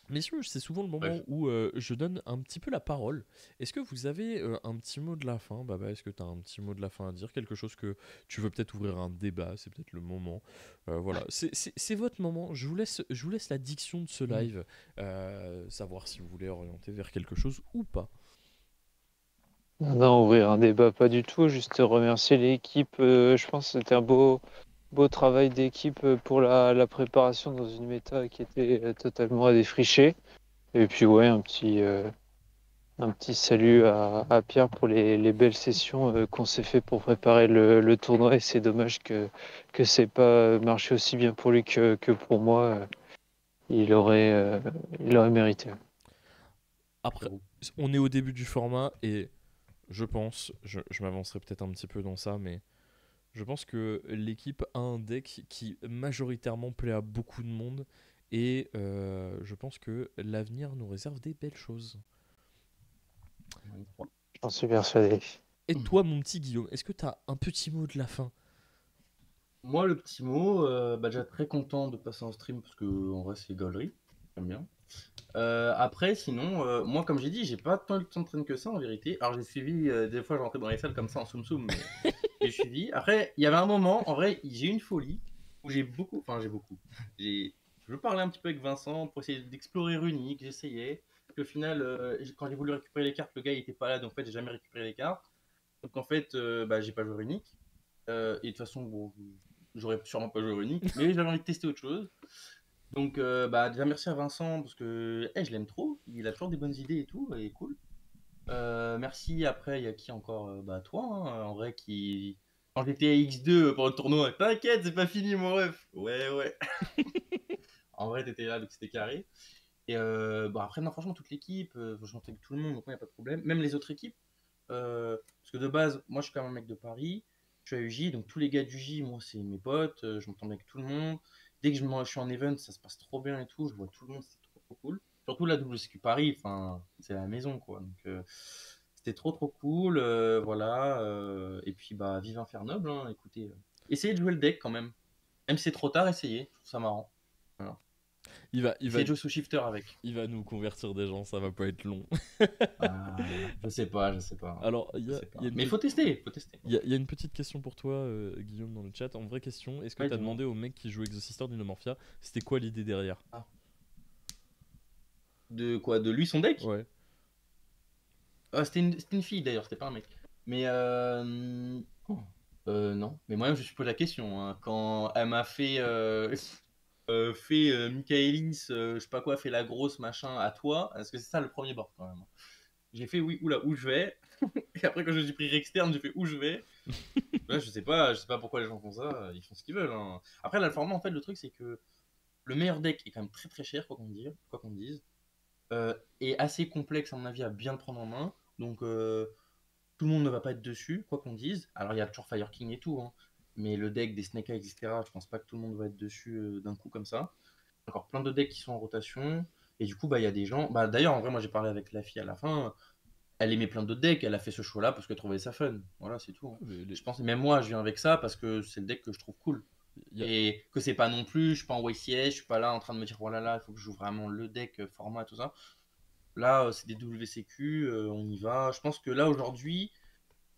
Messieurs, c'est souvent le moment Bref. où je donne un petit peu la parole. Est-ce que vous avez un petit mot de la fin, Baba? Est-ce que tu as un petit mot de la fin à dire? Quelque chose que tu veux peut-être ouvrir un débat? C'est peut-être le moment. Voilà, c'est votre moment. Je vous laisse la diction de ce live. Savoir si vous voulez orienter vers quelque chose ou pas. Non, ouvrir un débat, pas du tout. Juste remercier l'équipe. Je pense que c'était un beau travail d'équipe pour la préparation dans une méta qui était totalement à défricher. Et puis, ouais, un petit salut à Pierre pour les belles sessions qu'on s'est fait pour préparer le tournoi. Et c'est dommage que c'est pas marché aussi bien pour lui que pour moi. Il aurait mérité. Après, on est au début du format et je pense, je m'avancerai peut-être un petit peu dans ça, mais je pense que l'équipe a un deck qui majoritairement plaît à beaucoup de monde et je pense que l'avenir nous réserve des belles choses. J'en suis persuadé. Et toi, mon petit Guillaume, est-ce que tu as un petit mot de la fin? Moi, le petit mot, bah, déjà très content de passer en stream parce que en vrai, c'est gaulerie. J'aime bien. Après, sinon, moi, comme j'ai dit, j'ai pas tant eu le temps de traîner que ça en vérité. Alors, j'ai suivi, des fois, je rentrais dans les salles comme ça en soum soum, mais j'ai suivi. Après, il y avait un moment, en vrai, j'ai eu une folie où j'ai beaucoup. Je parlais un petit peu avec Vincent pour essayer d'explorer Runic, j'essayais. Puis au final, quand j'ai voulu récupérer les cartes, le gars il était pas là, donc en fait, j'ai jamais récupéré les cartes. Donc en fait, bah, j'ai pas joué Runic. Et de toute façon, bon, j'aurais sûrement pas joué Runic, mais j'avais envie de tester autre chose. Donc, bah, déjà merci à Vincent parce que je l'aime trop. Il a toujours des bonnes idées et tout, et cool. Merci. Après, il y a qui encore? Bah, toi, hein, en vrai, qui. Quand j'étais à X2 pour le tournoi, t'inquiète, c'est pas fini, mon ref. Ouais, ouais. En vrai, t'étais là, donc c'était carré. Et bah, après, non, franchement, toute l'équipe, je m'entends avec tout le monde, donc il n'y a pas de problème. Même les autres équipes. Parce que de base, moi, je suis quand même un mec de Paris. Je suis à UJ, donc tous les gars du J, moi, c'est mes potes. Je m'entends bien avec tout le monde. Dès que je suis en event, ça se passe trop bien et tout. Je vois tout le monde, c'est trop trop cool. Surtout la WSQ Paris, enfin, c'est la maison, quoi. Donc, c'était trop, trop cool. Voilà. Et puis, bah, vive Infernoble, hein, écoutez. Essayez de jouer le deck quand même. Même si c'est trop tard, essayez. Je trouve ça marrant. Voilà. Il va, Essayez de jouer sous shifter avec. il va nous convertir des gens, ça va pas être long. Ah, je sais pas, je sais pas. Alors, Je sais pas. il y a une Mais il pe- faut tester, faut tester. il y a une petite question pour toi, Guillaume, dans le chat. En vraie question, est-ce que Ouais, t'as dis-moi. demandé au mec qui joue Exosister d'Inomorphia, c'était quoi l'idée derrière? Ah. De quoi? De lui, son deck? Ouais. Ah, c'était une fille d'ailleurs, c'était pas un mec. Mais oh, non. Mais moi-même, je me suis posé la question, hein. Quand elle m'a fait Michaelis, je sais pas quoi, fait la grosse machin à toi, parce que c'est ça le premier board quand même. J'ai fait oui, oula, où je vais? Et après, quand j'ai pris externe, j'ai fait où je vais? Là, je sais pas pourquoi les gens font ça, ils font ce qu'ils veulent, hein. Après, là, le format, en fait, le truc, c'est que le meilleur deck est quand même très très cher, quoi qu'on dise. Est assez complexe, à mon avis, à bien le prendre en main. Donc, tout le monde ne va pas être dessus, quoi qu'on dise. Alors, il y a toujours Fire King et tout, hein. Mais le deck des Snake Eyes, etc., je pense pas que tout le monde va être dessus d'un coup comme ça. Encore plein de decks qui sont en rotation. Et du coup, bah, il y a des gens. Bah, d'ailleurs, en vrai, moi, j'ai parlé avec la fille à la fin. Elle aimait plein d'autres decks. Elle a fait ce choix-là parce qu'elle trouvait ça fun. Voilà, c'est tout, hein. Je pense, même moi, je viens avec ça parce que c'est le deck que je trouve cool. Il y a- Et que c'est pas non plus, je suis pas en YCS, je suis pas là en train de me dire, voilà, là, il faut que je joue vraiment le deck, format, tout ça. Là, c'est des WCQ, on y va. Je pense que là, aujourd'hui,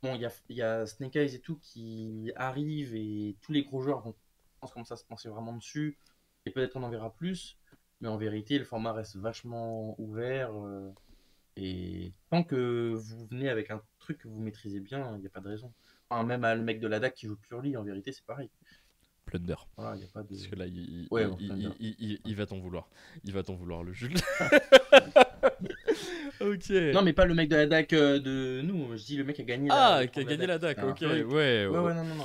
bon, il y a Snake Eyes et tout qui arrivent et tous les gros joueurs vont, je pense, commencer à se penser vraiment dessus. Et peut-être on en verra plus. Mais en vérité, le format reste vachement ouvert. Et tant que vous venez avec un truc que vous maîtrisez bien, il n'y a pas de raison. Enfin, même le mec de la DAC qui joue Purely, en vérité, c'est pareil. Plunder. Voilà, il n'y a pas de. Parce que là, Ouais, bon, Thunder. il va t'en vouloir. Il va t'en vouloir, le Jules. Ok. Non, mais pas le mec de la DAC de nous. Je dis le mec qui a gagné Ah, le qui a tour de gagné la DAC, C'est un ok. Fury. Ouais. Ouais, non, non, non.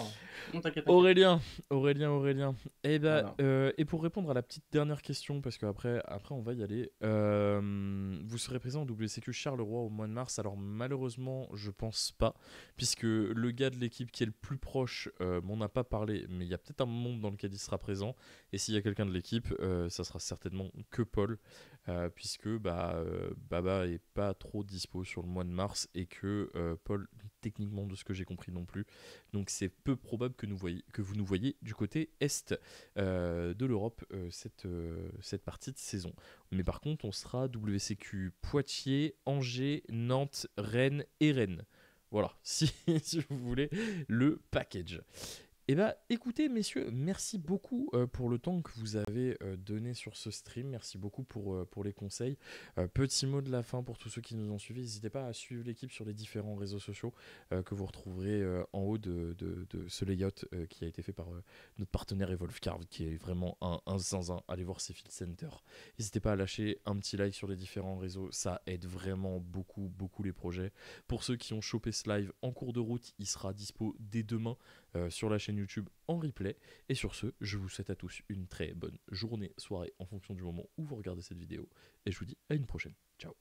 Non, t'inquiète, t'inquiète. Aurélien. Eh ben, Voilà. et pour répondre à la petite dernière question, parce qu'après après on va y aller, vous serez présent au WCQ Charleroi au mois de mars. Alors malheureusement, je pense pas, puisque le gars de l'équipe qui est le plus proche m'en a pas parlé, mais il y a peut-être un monde dans lequel il sera présent. Et s'il y a quelqu'un de l'équipe, ça sera certainement que Paul, puisque Baba est pas trop dispo sur le mois de mars et que Paul, techniquement de ce que j'ai compris non plus. Donc c'est peu probable que vous nous voyez du côté est de l'Europe cette partie de saison. Mais par contre, on sera WCQ Poitiers, Angers, Nantes, Rennes et Rennes. Voilà, si vous voulez le package. Eh bien, écoutez, messieurs, merci beaucoup pour le temps que vous avez donné sur ce stream. Merci beaucoup pour les conseils. Petit mot de la fin pour tous ceux qui nous ont suivis. N'hésitez pas à suivre l'équipe sur les différents réseaux sociaux que vous retrouverez en haut de ce layout qui a été fait par notre partenaire Evolve Card, qui est vraiment un zinzin. Allez voir ses field centers. N'hésitez pas à lâcher un petit like sur les différents réseaux. Ça aide vraiment beaucoup, beaucoup les projets. Pour ceux qui ont chopé ce live en cours de route, il sera dispo dès demain sur la chaîne YouTube en replay. Et sur ce, je vous souhaite à tous une très bonne journée, soirée en fonction du moment où vous regardez cette vidéo. Et je vous dis à une prochaine. Ciao.